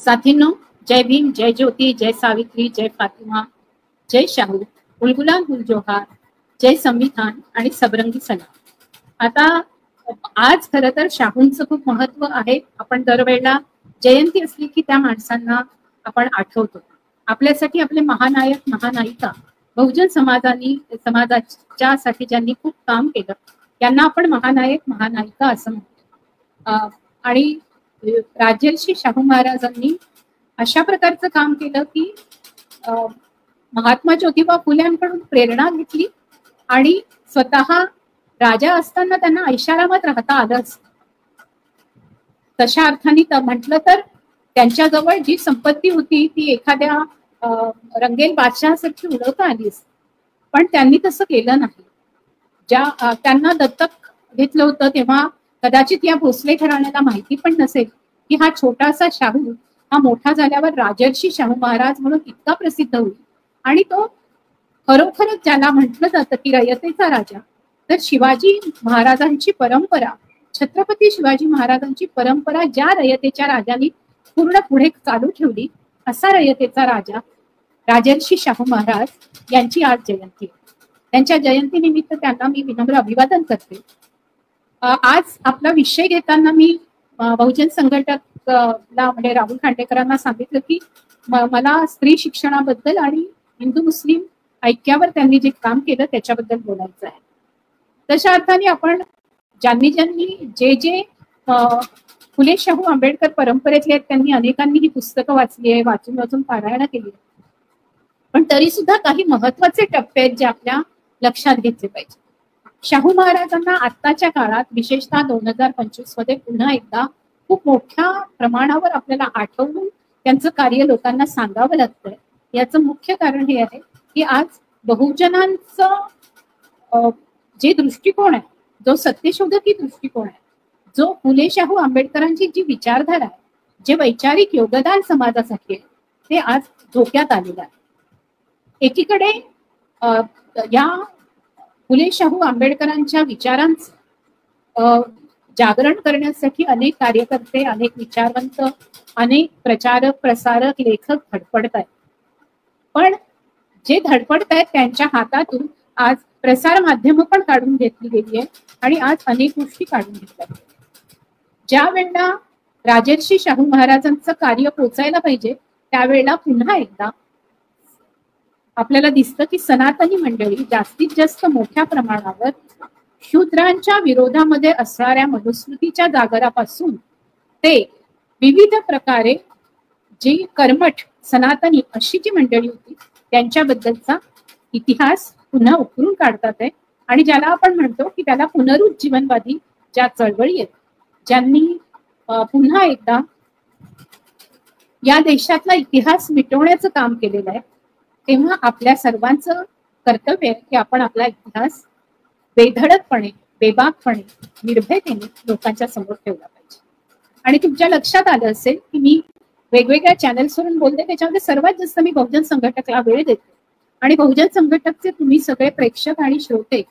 साथींनो, जय भीम, जय ज्योती, जय सावित्री, जय फातिमा, जय शाहू, गुलगुलान गुल जोहार, जय संविधान आणि सबरंगी सलाम. आता आज खरं तर शाहूंचं खूप महत्व आहे. आपण दरवेळेला जयंती असली की त्या माणसांना आपण आठवतो. आपल्यासाठी आपले महानायक महानायिका बहुजन समाजाच्या साठी ज्यांनी खूप काम केलं त्यांना आपण महानायक महानायिका असं म्हणतो. आणि राजर्षी शाहू महाराजांनी अशा प्रकारचं काम केलं की महात्मा ज्योतिबा फुल्यांकडून प्रेरणा घेतली आणि स्वतः राजा असताना त्यांना ऐशारामात राहता आलं असतं. तशा अर्थाने म्हटलं तर त्यांच्याजवळ जी संपत्ती होती ती एखाद्या रंगेल बादशहासारखी उडवता आली असती, पण त्यांनी तसं केलं नाही. त्यांना दत्तक घेतलं होतं तेव्हा कदाचित या भोसले घराण्याला माहिती पण नसेल की हा छोटासा शाहू हा मोठा झाल्यावर राजर्षी शाहू महाराज म्हणून इतका प्रसिद्ध होईल. आणि तो खरोखरच ज्याला म्हटलं जातं की रयतेचा राजा, तर शिवाजी महाराजांची परंपरा, छत्रपती शिवाजी महाराजांची परंपरा ज्या रयतेच्या राजांनी पूर्ण पुढे चालू ठेवली असा रयतेचा राजा राजर्षी शाहू महाराज यांची आज जयंती. त्यांच्या जयंतीनिमित्त त्यांना मी विनम्र अभिवादन करते. आज आपला विषय घेताना मी बहुजन संघटकला म्हणजे राहुल खांडेकरांना सांगितलं की मला स्त्री शिक्षणाबद्दल आणि हिंदू मुस्लिम ऐक्यावर त्यांनी जे काम केलं त्याच्याबद्दल बोलायचं आहे. तशा अर्थाने आपण ज्यांनी जे फुले शाहू आंबेडकर परंपरेतले आहेत त्यांनी अनेकांनी ही पुस्तकं वाचली आहे, वाचून पारायण केली आहे. पण तरी सुद्धा काही महत्वाचे टप्पे आहेत जे आपल्या लक्षात घेतले पाहिजे. शाहू महाराजांना आत्ताच्या काळात विशेषतः 2025 मध्ये पुन्हा एकदा खूप मोठ्या प्रमाणावर आपल्याला आठवून त्यांचं कार्य लोकांना सांगावं लागतंय. याचं मुख्य कारण हे आहे की आज बहुजनांचं जे दृष्टिकोन आहे, जो सत्यशोधकी दृष्टिकोन आहे, जो फुले शाहू आंबेडकरांची जी विचारधारा आहे, जे वैचारिक योगदान समाजासाठी आहे, ते आज धोक्यात आलेलं आहे. एकीकडे या फुले शाहू आंबेडकरांच्या विचारांचं जागरण करण्यासाठी अनेक कार्यकर्ते, अनेक विचारवंत, अनेक प्रचारक, प्रसारक, लेखक धडपडत आहेत. पण जे धडपडत आहेत त्यांच्या हातातून आज प्रसार माध्यमं पण काढून घेतली गेली आहे आणि आज अनेक गोष्टी काढून घेतल्या. ज्या वेळेला राजर्षी शाहू महाराजांचं कार्य पोचायला पाहिजे त्यावेळेला पुन्हा एकदा आपल्याला दिसतं की सनातनी मंडळी जास्तीत जास्त मोठ्या प्रमाणावर शूद्रांच्या विरोधामध्ये असणाऱ्या मनुस्मृतीच्या जागरापासून ते विविध प्रकारे जी कर्मठ सनातनी अशी जी मंडळी होती त्यांच्याबद्दलचा इतिहास पुन्हा उकरून काढतात आहे. आणि ज्याला आपण म्हणतो की त्याला पुनरुज्जीवनवादी ज्या चळवळी आहेत, ज्यांनी पुन्हा एकदा या देशातला इतिहास मिटवण्याचं काम केलेलं आहे, तेव्हा आपल्या सर्वांचं कर्तव्य आहे की आपण आपला इतिहास बेधडकपणे, बेबाकपणे, निर्भयतेने लोकांच्या समोर ठेवला पाहिजे. आणि तुमच्या लक्षात आलं असेल की मी वेगवेगळ्या चॅनल्सवरून बोलते, त्याच्यामध्ये सर्वात जास्त मी बहुजन संघटकला वेळ देते. आणि बहुजन संघटकचे तुम्ही सगळे प्रेक्षक आणि श्रोते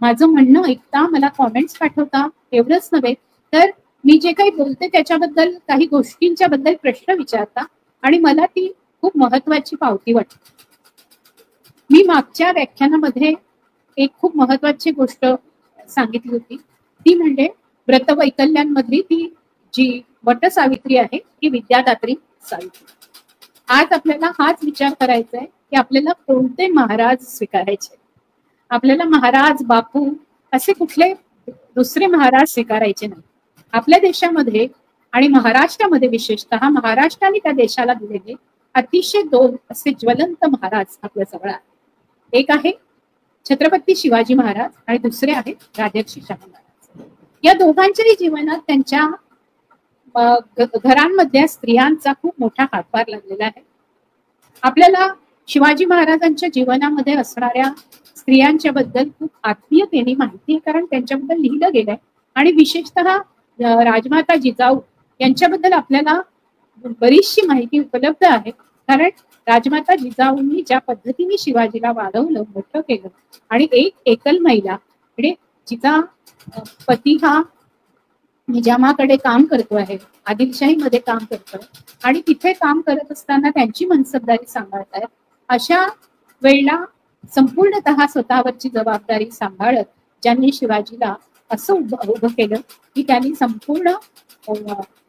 माझं म्हणणं ऐकता, मला कॉमेंट्स पाठवता, एवढंच नव्हे तर मी जे काही बोलते त्याच्याबद्दल काही गोष्टींच्या बद्दल प्रश्न विचारता आणि मला ती खूप महत्वाची पावती वाटते. मी मागच्या व्याख्यानामध्ये एक खूप महत्वाची गोष्ट सांगितली होती, ती म्हणजे व्रतवैकल्यांमधली ती जी वटसावित्री आहे ती विद्यादात्री सावित्री. आज आपल्याला हाच विचार करायचा आहे की आपल्याला कोणते महाराज स्वीकारायचे. आपल्याला महाराज, बापू असे कुठले दुसरे महाराज स्वीकारायचे नाही. आपल्या देशामध्ये आणि महाराष्ट्रामध्ये विशेषतः महाराष्ट्राने त्या देशाला दिलेले अतिशय 2 असे ज्वलंत महाराज आपल्या जवळ आहेत. एक आहे छत्रपती शिवाजी महाराज आणि दुसरे आहेत राजर्षी शाहू महाराज. या दोघांच्याही जीवनात त्यांच्या घरांमधल्या स्त्रियांचा खूप मोठा हातभार लागलेला आहे. आपल्याला शिवाजी महाराजांच्या जीवनामध्ये असणाऱ्या स्त्रियांच्या बद्दल खूप आत्मीयतेने माहिती आहे, कारण त्यांच्याबद्दल लिहिलं गेलंय. आणि विशेषतः राजमाता जिजाऊ यांच्याबद्दल आपल्याला बरीचशी माहिती उपलब्ध आहे, कारण राजमाता जिजाऊंनी ज्या पद्धतीने शिवाजीला वाढवलं, मोठं केलं आणि एक एकल महिला म्हणजे जिचा पती हा निजामाकडे काम करतो आहे, आदिलशाहीमध्ये काम करतोय आणि तिथे काम करत असताना त्यांची मनसबदारी सांभाळतायत, अशा वेळेला संपूर्णतः स्वतःवरची जबाबदारी सांभाळत ज्यांनी शिवाजीला असं उभं केलं की त्यांनी संपूर्ण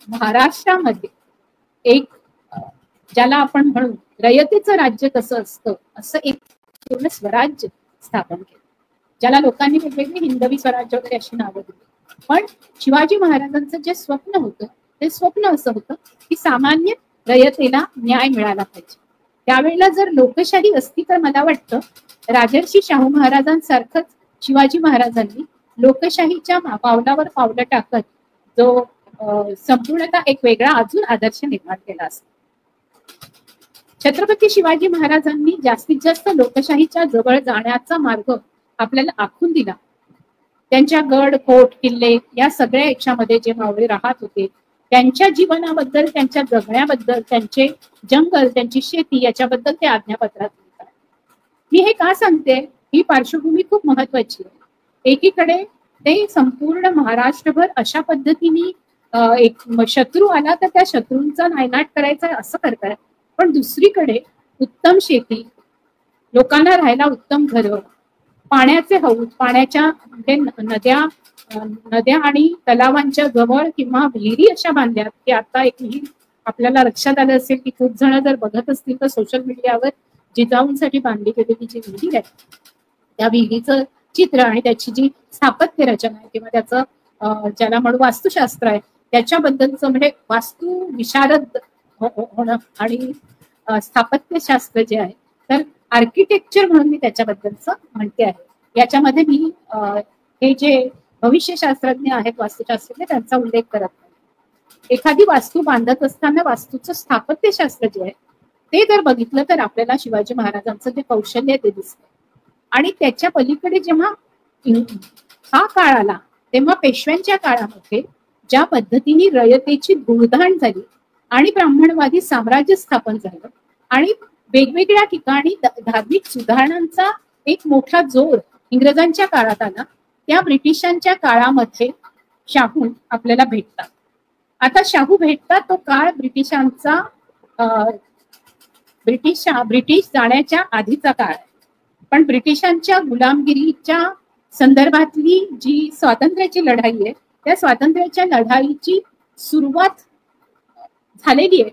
महाराष्ट्रामध्ये एक ज्याला आपण म्हणू रयतेचं राज्य कसं असतं असं एक पूर्ण स्वराज्य स्थापन केलं, ज्याला लोकांनी वेगवेगळी हिंदवी स्वराज्य वगैरे अशी नावं दिली. पण शिवाजी महाराजांचं जे स्वप्न होतं ते स्वप्न असं होतं की सामान्य रयतेला न्याय मिळाला पाहिजे. त्यावेळेला जर लोकशाही असती तर मला वाटतं राजर्षी शाहू महाराजांसारखंच शिवाजी महाराजांनी लोकशाहीच्या पावलावर पावलं टाकत जो संपूर्णतः एक वेगळा अजून आदर्श निर्माण केला असतो. छत्रपती शिवाजी महाराजांनी जास्तीत जास्त लोकशाहीच्या जवळ जाण्याचा मार्ग आपल्याला आखून दिला. त्यांच्या गड कोट किल्ले या सगळ्या याच्यामध्ये जे मावळे राहत होते त्यांच्या जीवनाबद्दल, त्यांच्या जगण्याबद्दल, त्यांचे जंगल, त्यांची शेती याच्याबद्दल ते आज्ञापत्रात लिहितात. मी हे का सांगते, ही पार्श्वभूमी खूप महत्वाची आहे. एकीकडे ते संपूर्ण महाराष्ट्रभर अशा पद्धतीने एक शत्रू आला तर त्या शत्रूंचा नायनाट करायचा असं करतायत, पण दुसरीकडे उत्तम शेती, लोकांना राहायला उत्तम घरं, पाण्याचे हौद, पाण्याच्या नद्या आणि तलावांच्या जवळ किंवा विहिरी अशा बांधल्यात की आता एक विहीर आपल्याला लक्षात आलं असेल की खूप जण जर बघत असतील तर सोशल मीडियावर जिजाऊंसाठी बांधली गेलेली जी विहीर आहे त्या विहिरीचं चित्र आणि त्याची जी स्थापत्य रचना आहे किंवा त्याचं ज्याला म्हणू वास्तुशास्त्र आहे त्याच्याबद्दलचं म्हणजे वास्तू विशारद होणं आणि स्थापत्यशास्त्र जे आहे तर आर्किटेक्चर म्हणून मी त्याच्याबद्दलचं म्हणते आहे. याच्यामध्ये मी हे जे भविष्यशास्त्रज्ञ आहेत वास्तुशास्त्रज्ञ त्यांचा उल्लेख करत नाही. एखादी वास्तू बांधत असताना वास्तूचं स्थापत्यशास्त्र जे आहे ते जर बघितलं तर आपल्याला शिवाजी महाराजांचं जे कौशल्य ते दिसतं. आणि त्याच्या पलीकडे जेव्हा हा काळ आला तेव्हा पेशव्यांच्या काळामध्ये ज्या पद्धतीने रयतेची धूळधाण झाली आणि ब्राह्मणवादी साम्राज्य स्थापन झालं आणि वेगवेगळ्या ठिकाणी धार्मिक सुधारणांचा एक मोठा जोर इंग्रजांच्या काळात आला, त्या ब्रिटिशांच्या काळामध्ये शाहू आपल्याला भेटतात. आता शाहू भेटतात तो काळ ब्रिटिशांचा ब्रिटिश जाण्याच्या आधीचा काळ आहे. पण ब्रिटिशांच्या गुलामगिरीच्या संदर्भातली जी स्वातंत्र्याची लढाई आहे त्या स्वातंत्र्याच्या लढाईची सुरुवात झालेली आहे.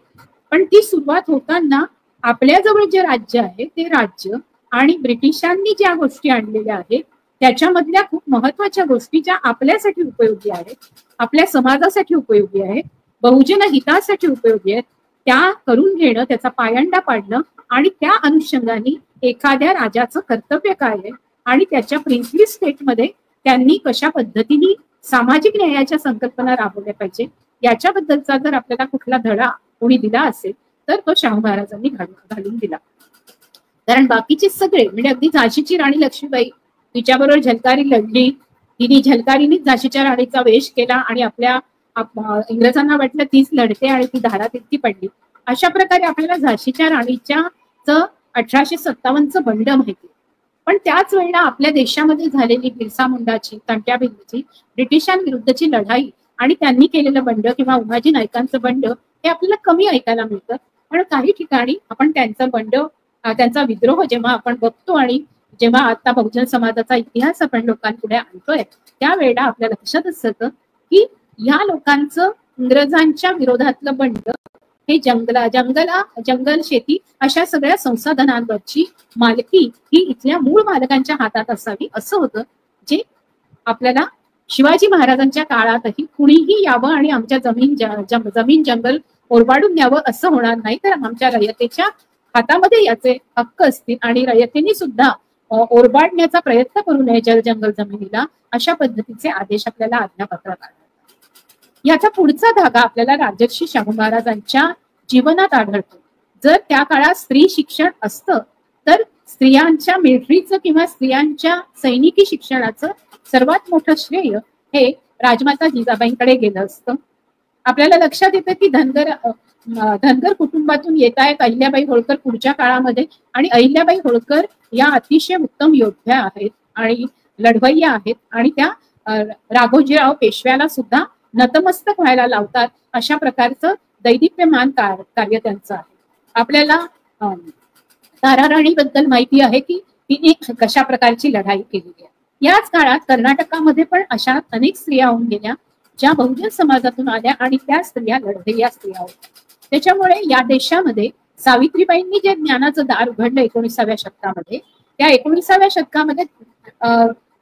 पण ती सुरुवात होताना आपल्याजवळ जे राज्य आहे ते राज्य आणि ब्रिटिशांनी ज्या गोष्टी आणलेल्या आहेत त्याच्यामधल्या खूप महत्वाच्या गोष्टी ज्या आपल्यासाठी उपयोगी आहेत, आपल्या समाजासाठी उपयोगी आहेत, बहुजन हितासाठी उपयोगी आहेत, त्या करून घेणं, त्याचा पायंडा पाडणं आणि त्या अनुषंगाने एखाद्या राजाचं कर्तव्य काय आहे आणि त्याच्या प्रिन्सली स्टेटमध्ये त्यांनी कशा पद्धतीने सामाजिक न्यायाच्या संकल्पना राबवल्या पाहिजे याच्याबद्दलचा जर आपल्याला कुठला धडा कोणी दिला असेल तर तो शाहू महाराजांनी घालून दिला. कारण बाकीचे सगळे म्हणजे अगदी झाशीची राणी लक्ष्मीबाई तिच्याबरोबर झलकारी लढली, तिने झलकारीनीच झाशीच्या राणीचा वेश केला आणि आपल्या इंग्रजांना वाटलं तीच लढते आणि ती धारातीत ती पडली. अशा प्रकारे आपल्याला झाशीच्या राणीच्या 1857चं बंड माहिती. पण त्याच वेळेला आपल्या देशामध्ये झालेली बिरसा मुंडाची, तंट्या भिल्लीची ब्रिटिशांविरुद्धची लढाई आणि त्यांनी केलेलं बंड किंवा उमाजी नायकांचं बंड हे आपल्याला कमी ऐकायला मिळतं. पण काही ठिकाणी आपण त्यांचा बंड, त्यांचा विद्रोह जेव्हा आपण बघतो आणि जेव्हा आता बहुजन समाजाचा इतिहास आपण लोकांपुढे आणतोय त्यावेळेला आपल्या लक्षात असतं की या लोकांचं इंग्रजांच्या विरोधातलं बंड हे जंगल शेती अशा सगळ्या संसाधनांवरची मालकी ही इथल्या मूळ मालकांच्या हातात असावी असं होतं, जे आपल्याला शिवाजी महाराजांच्या काळातही कुणीही यावं आणि आमच्या जमीन जंगल ओरबाडून न्यावं असं होणार नाही, तर आमच्या रयतेच्या हातामध्ये याचे हक्क असतील आणि रयतेने सुद्धा ओरबाडण्याचा प्रयत्न करू नये जंगल जमिनीला, अशा पद्धतीचे आदेश आपल्याला आज्ञापत्रात आढळतात. याचा पुढचा धागा आपल्याला राजर्षी शाहू महाराजांच्या जीवनात आढळतो. जर त्या काळात स्त्री शिक्षण असतं तर स्त्रियांच्या मिलिटरीचं किंवा स्त्रियांच्या सैनिकी शिक्षणाचं सर्वात मोठं श्रेय हे राजमाता जिजाबाईंकडे गेलं असतं. आपल्याला लक्षात येतं की धनगर कुटुंबातून येत आहेत अहिल्याबाई होळकर पुढच्या काळामध्ये, आणि अहिल्याबाई होळकर या अतिशय उत्तम योद्ध्या आहेत आणि लढवय्या आहेत आणि त्या राघोजीराव पेशव्याला सुद्धा नतमस्तक व्हायला लावतात. अशा प्रकारचं दैदिप्यमान कार्य त्यांचं आहे. आपल्याला ताराराणीबद्दल माहिती आहे की तिने कशा प्रकारची लढाई केलेली आहे. याच काळात कर्नाटकामध्ये पण अशा अनेक स्त्रिया होऊन गेल्या ज्या बहुजन समाजातून आल्या आणि त्या स्त्रिया लढवय्या स्त्रिया होत्या. त्याच्यामुळे या देशामध्ये सावित्रीबाईंनी जे ज्ञानाचं दार उघडलं 19व्या शतकामध्ये, त्या 19व्या शतकामध्ये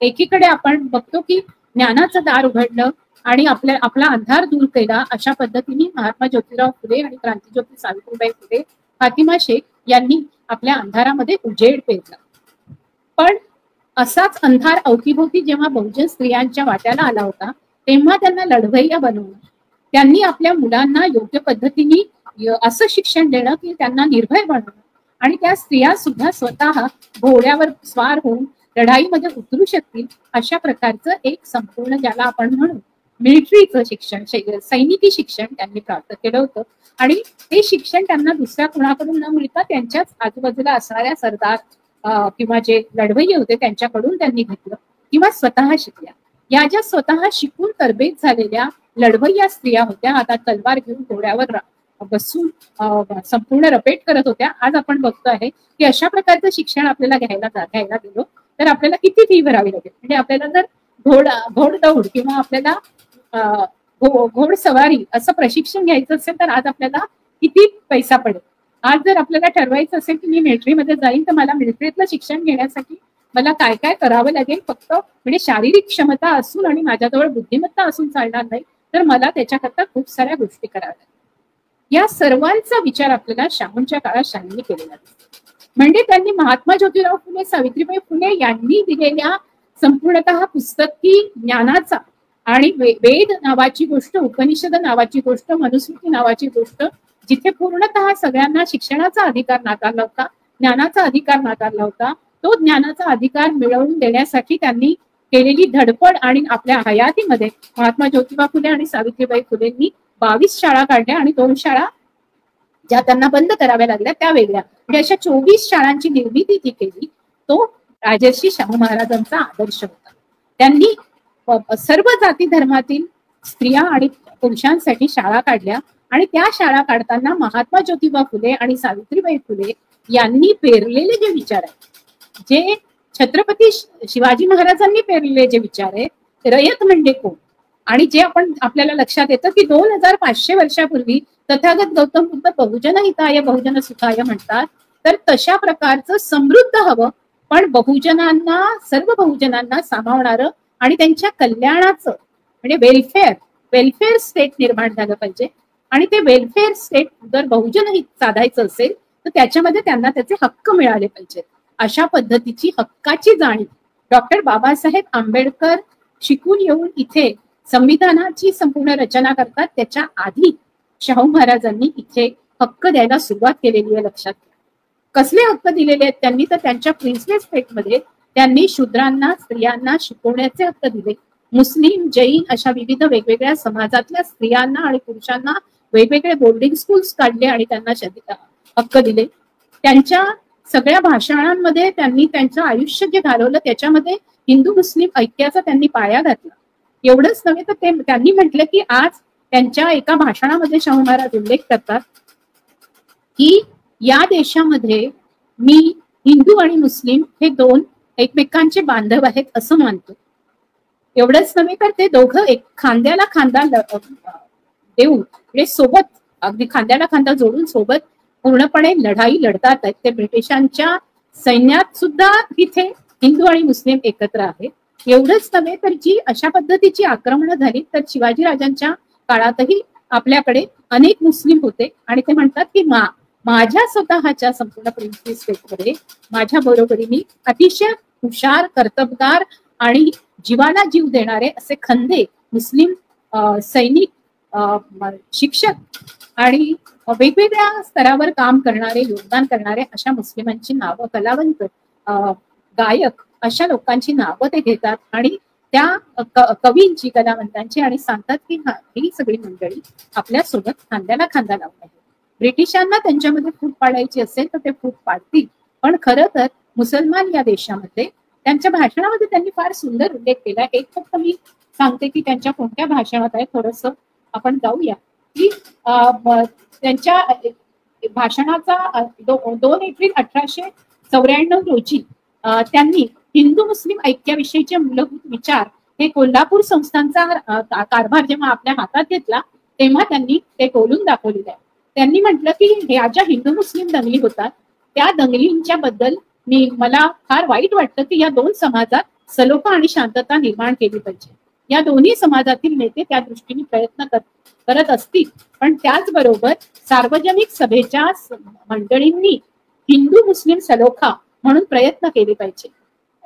एकीकडे आपण बघतो की ज्ञानाचं दार उघडलं आणि आपला अंधार दूर केला. अशा पद्धतीने महात्मा ज्योतिराव फुले आणि क्रांतीज्योती सावित्रीबाई फुले, फातिमा शेख यांनी आपल्या अंधारामध्ये उजेड पेरला. पण असाच अंधार अवतीभोवती जेव्हा बहुजन स्त्रियांच्या वाट्याला आला होता तेव्हा त्यांना लढवय्या बनवणं, त्यांनी आपल्या मुलांना योग्य पद्धतीने असं शिक्षण देणं की त्यांना निर्भय बनवणं आणि त्या स्त्रिया सुद्धा स्वतः घोड्यावर स्वार होऊन लढाईमध्ये उतरू शकतील अशा प्रकारचं एक संपूर्ण, ज्याला आपण म्हणू मिलिटरीचं शिक्षण, सैनिकी शिक्षण त्यांनी प्राप्त केलं होतं. आणि ते शिक्षण त्यांना दुसऱ्या कुणाकडून न मिळता त्यांच्याच आजूबाजूला असणाऱ्या सरदार किंवा जे लढवय्ये होते त्यांच्याकडून त्यांनी घेतलं किंवा स्वतः शिकल्या. या ज्या स्वतः शिकून तरबेज झालेल्या लढवय्या स्त्रिया होत्या, आता तलवार घेऊन घोड्यावर बसून संपूर्ण रपेट करत होत्या. आज आपण बघतो आहे की अशा प्रकारचं शिक्षण आपल्याला घ्यायला गेलो तर आपल्याला किती फी भरावी लागेल. म्हणजे आपल्याला जर घोडदौड किंवा आपल्याला घोडसवारी असं प्रशिक्षण घ्यायचं असेल तर आज आपल्याला किती पैसा पडेल. आज जर आपल्याला ठरवायचं असेल की मी मिलिटरीमध्ये जाईन तर मला मिलिटरीतलं शिक्षण घेण्यासाठी मला काय काय करावं लागेल, फक्त म्हणजे शारीरिक क्षमता असून आणि माझ्याजवळ बुद्धिमत्ता असून चालणार नाही, तर मला त्याच्याकरता खूप साऱ्या गोष्टी कराव्या लागतील. या सर्वांचा विचार आपल्याला शाहूंच्या काळात शाहूंनी केलेला दिसतो. म्हणजे त्यांनी महात्मा ज्योतिराव फुले, सावित्रीबाई फुले यांनी दिलेल्या संपूर्णतः पुस्तकी ज्ञानाचा आणि वेद नावाची गोष्ट, उपनिषद नावाची गोष्ट, मनुस्मृती नावाची गोष्ट, जिथे पूर्णतः सगळ्यांना शिक्षणाचा अधिकार नाकारला होता, ज्ञानाचा अधिकार नाकारला होता, तो ज्ञानाचा अधिकार मिळवून देण्यासाठी त्यांनी केलेली धडपड आणि आपल्या हयातीमध्ये महात्मा ज्योतिबा फुले आणि सावित्रीबाई फुलेंनी 22 शाळा काढल्या आणि 2 शाळा ज्या त्यांना बंद कराव्या लागल्या त्या वेगळ्या. म्हणजे अशा 24 शाळांची निर्मिती ती केली. तो राजर्षी शाहू महाराजांचा आदर्श होता. त्यांनी सर्व जाती धर्मातील स्त्रिया आणि पुरुषांसाठी शाळा काढल्या आणि त्या शाळा काढताना महात्मा ज्योतिबा फुले आणि सावित्रीबाई फुले यांनी पेरलेले जे विचार आहेत, जे छत्रपती शिवाजी महाराजांनी पेरलेले जे विचार आहेत, रयत म्हणजे कोण, आणि जे आपल्याला लक्षात येतं की 2500 वर्षापूर्वी तथागत गौतम बुद्ध बहुजन हिताय बहुजन सुखाय म्हणतात. तर तशा प्रकारचं समृद्ध हवं, पण बहुजनांना, सर्व बहुजनांना सामावणारं आणि त्यांच्या कल्याणाचं म्हणजे वेलफेअर स्टेट निर्माण झालं पाहिजे. आणि ते वेलफेअर स्टेट जर बहुजन हित साधायचं असेल तर त्याच्यामध्ये त्यांना त्याचे हक्क मिळाले पाहिजेत. अशा पद्धतीची हक्काची जाणीव डॉक्टर बाबासाहेब आंबेडकर शिकून येऊन इथे संविधानाची संपूर्ण रचना करतात. त्याच्या आधी शाहू महाराजांनी इथे हक्क द्यायला सुरुवात केलेली आहे. लक्षात घ्या कसले हक्क दिलेले आहेत त्यांनी, तर त्यांच्या प्रिन्सले स्टेटमध्ये त्यांनी शूद्रांना, स्त्रियांना शिकवण्याचे हक्क दिले. मुस्लिम, जैन अशा विविध वेगवेगळ्या समाजातल्या स्त्रियांना आणि पुरुषांना वेगवेगळे बोर्डिंग स्कूल्स काढले आणि त्यांना हक्क दिले. त्यांच्या सगळ्या भाषणांमध्ये त्यांनी त्यांचं आयुष्य जे घालवलं त्याच्यामध्ये हिंदू मुस्लिम ऐक्याचा त्यांनी पाया घातला. एवढंच नव्हे तर त्यांनी म्हटलं की आज त्यांच्या एका भाषणामध्ये शाहू महाराज उल्लेख करतात की या देशामध्ये मी हिंदू आणि मुस्लिम हे 2 एकमेकांचे बांधव आहेत असं मानतो. एवढंच नव्हे तर ते दोघं एक खांद्याला खांदा देऊन म्हणजे सोबत, अगदी खांद्याला खांदा जोडून सोबत पूर्णपणे लढाई लढतात आहेत. ते ब्रिटिशांच्या सैन्यात सुद्धा तिथे हिंदू आणि मुस्लिम एकत्र आहेत. एवढंच नव्हे तर जी अशा पद्धतीची आक्रमणं झाली तर शिवाजी राजांच्या काळातही आपल्याकडे अनेक मुस्लिम होते आणि ते म्हणतात की माझ्या स्वतःच्या संपूर्ण प्रिन्सली स्टेटमध्ये माझ्या बरोबरीने अतिशय हुशार, कर्तबगार आणि जीवाला जीव देणारे असे खंदे मुस्लिम सैनिक, शिक्षक आणि वेगवेगळ्या स्तरावर काम करणारे, योगदान करणारे अशा मुस्लिमांची नावं, कलावंत, गायक अशा लोकांची नावं ते घेतात आणि त्या कवींची, कलावंतांची, आणि सांगतात की ही सगळी मंडळी आपल्या सोबत खांद्याला खांदा लावून आहे. ब्रिटिशांना त्यांच्यामध्ये फूट पाडायची असेल तर ते फूट पाडतील, पण खरं तर मुसलमान या देशामध्ये त्यांच्या भाषणामध्ये त्यांनी फार सुंदर उल्लेख केला. एक फक्त मी सांगते की त्यांच्या कोणत्या भाषणात आहे. थोडस आपण जाऊया की त्यांच्या भाषणाचा 2 एप्रिल 1894 रोजी त्यांनी हिंदू मुस्लिम ऐक्याविषयीचे मूलभूत विचार हे कोल्हापूर संस्थांचा कारभार जेव्हा आपल्या हातात घेतला तेव्हा त्यांनी ते बोलून दाखवलेलं आहे. त्यांनी म्हटलं की ह्या ज्या हिंदू मुस्लिम दंगली होतात त्या दंगलींच्या बद्दल मला फार वाईट वाटतं की या 2 समाजात सलोखा आणि शांतता निर्माण केली पाहिजे. या दोन्ही समाजातील नेते त्या दृष्टीने प्रयत्न करत असतील, पण त्याचबरोबर सार्वजनिक सभेच्या मंडळींनी हिंदू मुस्लिम सलोखा म्हणून प्रयत्न केले पाहिजे.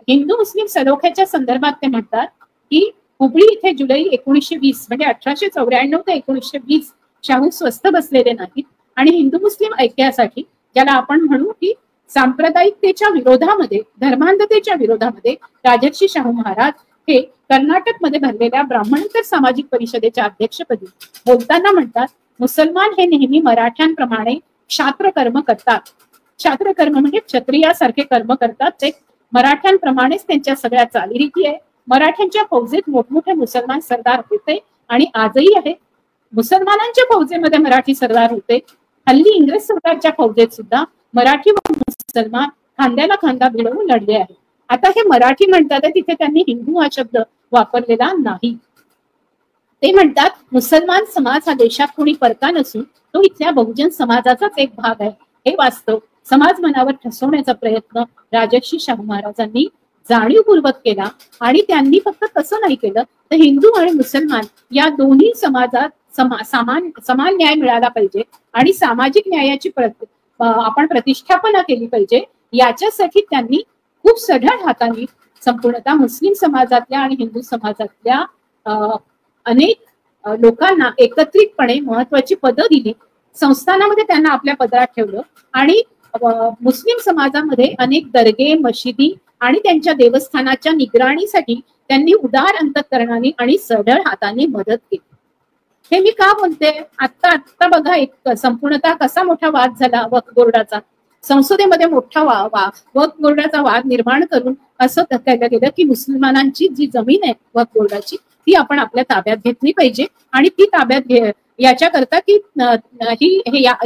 हिंदू मुस्लिम सलोख्याच्या संदर्भात ते म्हणतात की हुबळी इथे जुलै 1920 म्हणजे 1894 ते 1920 शाहू स्वस्थ बसलेले नाहीत आणि हिंदू मुस्लिम ऐक्यासाठी ज्याला आपण म्हणू की सांप्रदायिकतेच्या विरोधामध्ये, धर्मांधतेच्या विरोधामध्ये राजर्षी शाहू महाराज हे कर्नाटकमध्ये भरलेल्या ब्राह्मणेतर सामाजिक परिषदेच्या अध्यक्षपदी बोलताना म्हणतात, मुसलमान हे नेहमी मराठ्यांप्रमाणे क्षात्रकर्म करतात. क्षात्रकर्म म्हणजे क्षत्रियासारखे कर्म करतात. ते मराठ्यांप्रमाणेच त्यांच्या सगळ्या चालीरीती आहे. मराठ्यांच्या फौजेत मोठमोठे मुसलमान सरदार होते आणि आजही आहे. मुसलमानांच्या फौजेमध्ये मराठी सरदार होते. हल्ली इंग्रज सरकारच्या फौजेत सुद्धा मराठी व मुसलमान खांद्याला खांदा भिडवून लढले आहेत. आता हे मराठी म्हणतात तिथे त्यांनी हिंदू हा शब्द वापरलेला नाही. ते म्हणतात मुसलमान समाज हा देशात कोणी परका नसून तो इथल्या बहुजन समाजाचाच एक भाग आहे. हे वास्तव समाज मनावर ठसवण्याचा प्रयत्न राजर्षी शाहू महाराजांनी जाणीवपूर्वक केला आणि त्यांनी फक्त तसं नाही केलं तर हिंदू आणि मुसलमान या दोन्ही समाजात समान न्याय मिळाला पाहिजे आणि सामाजिक न्यायाची आपण प्रतिष्ठापना केली पाहिजे. याच्यासाठी त्यांनी खूप सढळ हातांनी संपूर्णतः मुस्लिम समाजातल्या आणि हिंदू समाजातल्या अनेक लोकांना एकत्रितपणे महत्वाची पदं दिली. संस्थानामध्ये त्यांना आपल्या पदरात ठेवलं आणि मुस्लिम समाजामध्ये अनेक दर्गे, मशिदी आणि त्यांच्या देवस्थानाच्या निगराणीसाठी त्यांनी उदार अंतःकरणाने आणि सढळ हाताने मदत केली. हे मी का बोलते, आता बघा एक संपूर्णतः कसा मोठा वाद झाला वक्फ बोर्डाचा. संसदेमध्ये मोठा वक्फ बोर्डाचा वाद निर्माण करून असं केलं गेलं की मुसलमानांची जी जमीन आहे वक्फ बोर्डाची ती आपण आपल्या ताब्यात घेतली पाहिजे आणि ती ताब्यात याच्याकरता की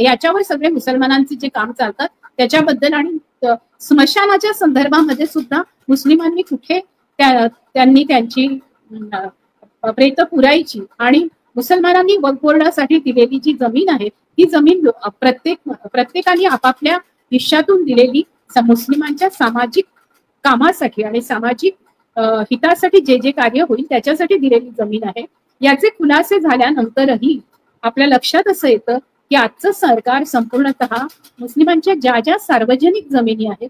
याच्यावर सगळे मुसलमानांचे जे काम चालतात त्याच्याबद्दल आणि स्मशानाच्या संदर्भामध्ये सुद्धा मुस्लिमांनी कुठे त्यांनी त्यांची प्रेत पुरायची आणि मुसलमानांनी वक्फ बोर्डासाठी दिलेली जी जमीन आहे ती जमीन प्रत्येकाने आपापल्या हिश्श्यातून दिलेली मुस्लिमांच्या सामाजिक कामासाठी आणि सामाजिक हितासाठी जे जे कार्य होईल त्याच्यासाठी दिलेली जमीन आहे. याचे खुलासे झाल्यानंतरही आपल्या लक्षात असं येतं की आजचं सरकार संपूर्णतः मुस्लिमांच्या ज्या ज्या सार्वजनिक जमिनी आहेत,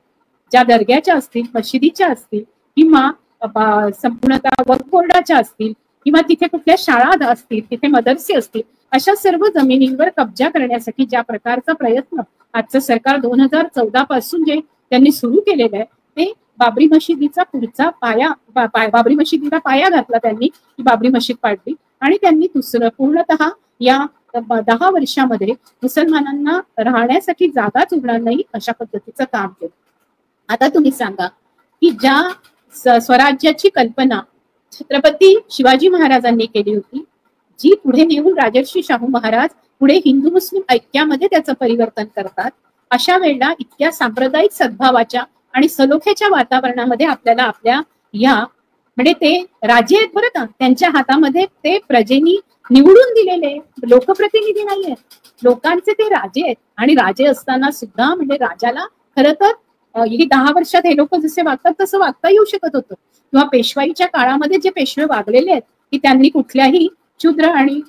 ज्या दर्ग्याच्या असतील, मशिदीच्या असतील किंवा संपूर्णतः वक्फ बोर्डाच्या असतील किंवा तिथे कुठल्या शाळा असतील, तिथे मदरसे असतील, अशा सर्व जमिनींवर कब्जा करण्यासाठी ज्या प्रकारचा प्रयत्न आजचं सरकार 2014 पासून जे त्यांनी सुरू केलेलं आहे ते बाबरी मशिदीचा पुढचा बाबरी मशिदीला पाया घातला त्यांनी, की बाबरी मशीद पाडली आणि त्यांनी दुसरं पूर्णतः या 10 वर्षामध्ये मुसलमानांना राहण्यासाठी जागाच उरणार नाही अशा पद्धतीचं काम केलं. आता तुम्ही सांगा की ज्या स्वराज्याची कल्पना छत्रपती शिवाजी महाराजांनी केली होती, जी पुढे नेऊन राजर्षी शाहू महाराज पुढे हिंदू मुस्लिम ऐक्यामध्ये त्याचं परिवर्तन करतात, अशा वेळेला इतक्या सांप्रदायिक सद्भावाच्या आणि सलोख्याच्या वातावरणामध्ये आपल्याला आपल्या या म्हणजे ते राजे आहेत बरं का, त्यांच्या हातामध्ये ते प्रजेनी निवडून दिलेले लोकप्रतिनिधी नाही आहेत, लोकांचे ते राजे आहेत आणि राजे असताना सुद्धा म्हणजे राजाला खरं तर 10 वर्षात हे लोक जसे वागतात तसं वागता येऊ शकत होतं. किंवा पेशवाईच्या काळामध्ये जे पेशवे वागलेले आहेत की त्यांनी कुठल्याही शूद्र आणि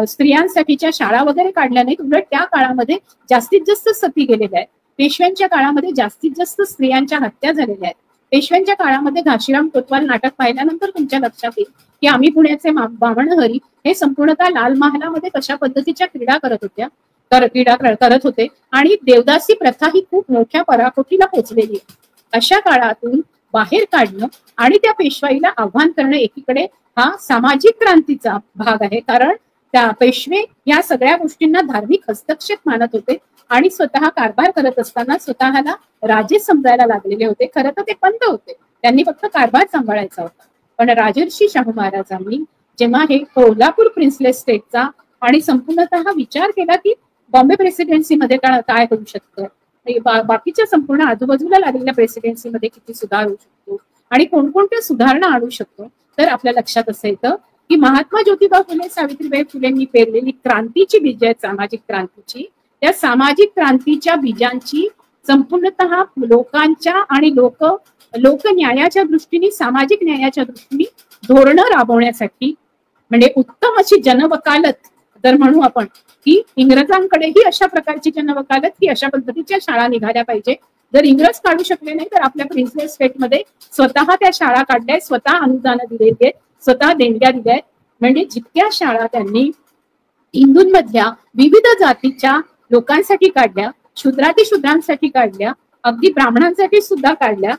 स्त्रियांसाठीच्या शाळा वगैरे काढल्या नाहीत, उलट त्या काळामध्ये जास्तीत जास्त सती गेलेल्या आहेत. पेशव्यांच्या काळामध्ये जास्तीत जास्त स्त्रियांच्या हत्या झालेल्या आहेत. पेशव्यांच्या काळामध्ये घाशीराम कोतवाल नाटक पाहिल्यानंतर तुमच्या लक्षात येईल की आम्ही पुण्याचे बामणहरी हे संपूर्णतः लाल महालामध्ये कशा पद्धतीच्या क्रीडा करत होते आणि देवदासी प्रथा ही खूप मोठ्या पराकोटीला पोहोचलेली आहे. अशा काळातून बाहेर काढणं आणि त्या पेशवाईला आव्हान करणं एकीकडे हा सामाजिक क्रांतीचा भाग आहे, कारण त्या पेशवे या सगळ्या गोष्टींना धार्मिक हस्तक्षेप मानत होते आणि स्वतः कारभार करत असताना स्वतःला राजे समजायला लागलेले होते. खरं तर ते पंत होते, त्यांनी फक्त कारभार सांभाळायचा होता. पण राजर्षी शाहू महाराजांनी जेव्हा हे कोल्हापूर प्रिन्सलेस स्टेटचा आणि संपूर्णतः विचार केला की बॉम्बे प्रेसिडेन्सीमध्ये काय होऊ शकतं, बाकीच्या संपूर्ण आजूबाजूला लागलेल्या प्रेसिडेन्सीमध्ये किती सुधार होऊ शकतो आणि कोणकोणत्या सुधारणा आणू शकतो, तर आपल्या लक्षात असं येतं की महात्मा ज्योतिबा फुले सावित्रीबाई फुलेंनी पेरलेली क्रांतीची बीज आहेत, सामाजिक क्रांतीची, त्या सामाजिक क्रांतीच्या बीजांची संपूर्णतः लोकांच्या आणि लोकन्यायाच्या दृष्टीने, सामाजिक न्यायाच्या दृष्टीने धोरणं राबवण्यासाठी, म्हणजे उत्तम अशी जनवकालत जर म्हणू आपण की इंग्रजांकडेही अशा प्रकारची जनवकालत की अशा पद्धतीच्या शाळा निघाल्या पाहिजे. जर इंग्रज काढू शकले नाही तर आपल्या प्रिन्सलेस स्टेटमध्ये स्वतः त्या शाळा काढल्या, स्वतः अनुदान दिलेली आहेत, स्वतः देणग्या दिल्या आहेत. म्हणजे जितक्या शाळा त्यांनी हिंदूंमधल्या विविध जातीच्या लोकांसाठी काढल्या, शूद्रातिशूद्रांसाठी काढल्या, अगदी ब्राह्मणांसाठी सुद्धा काढल्या,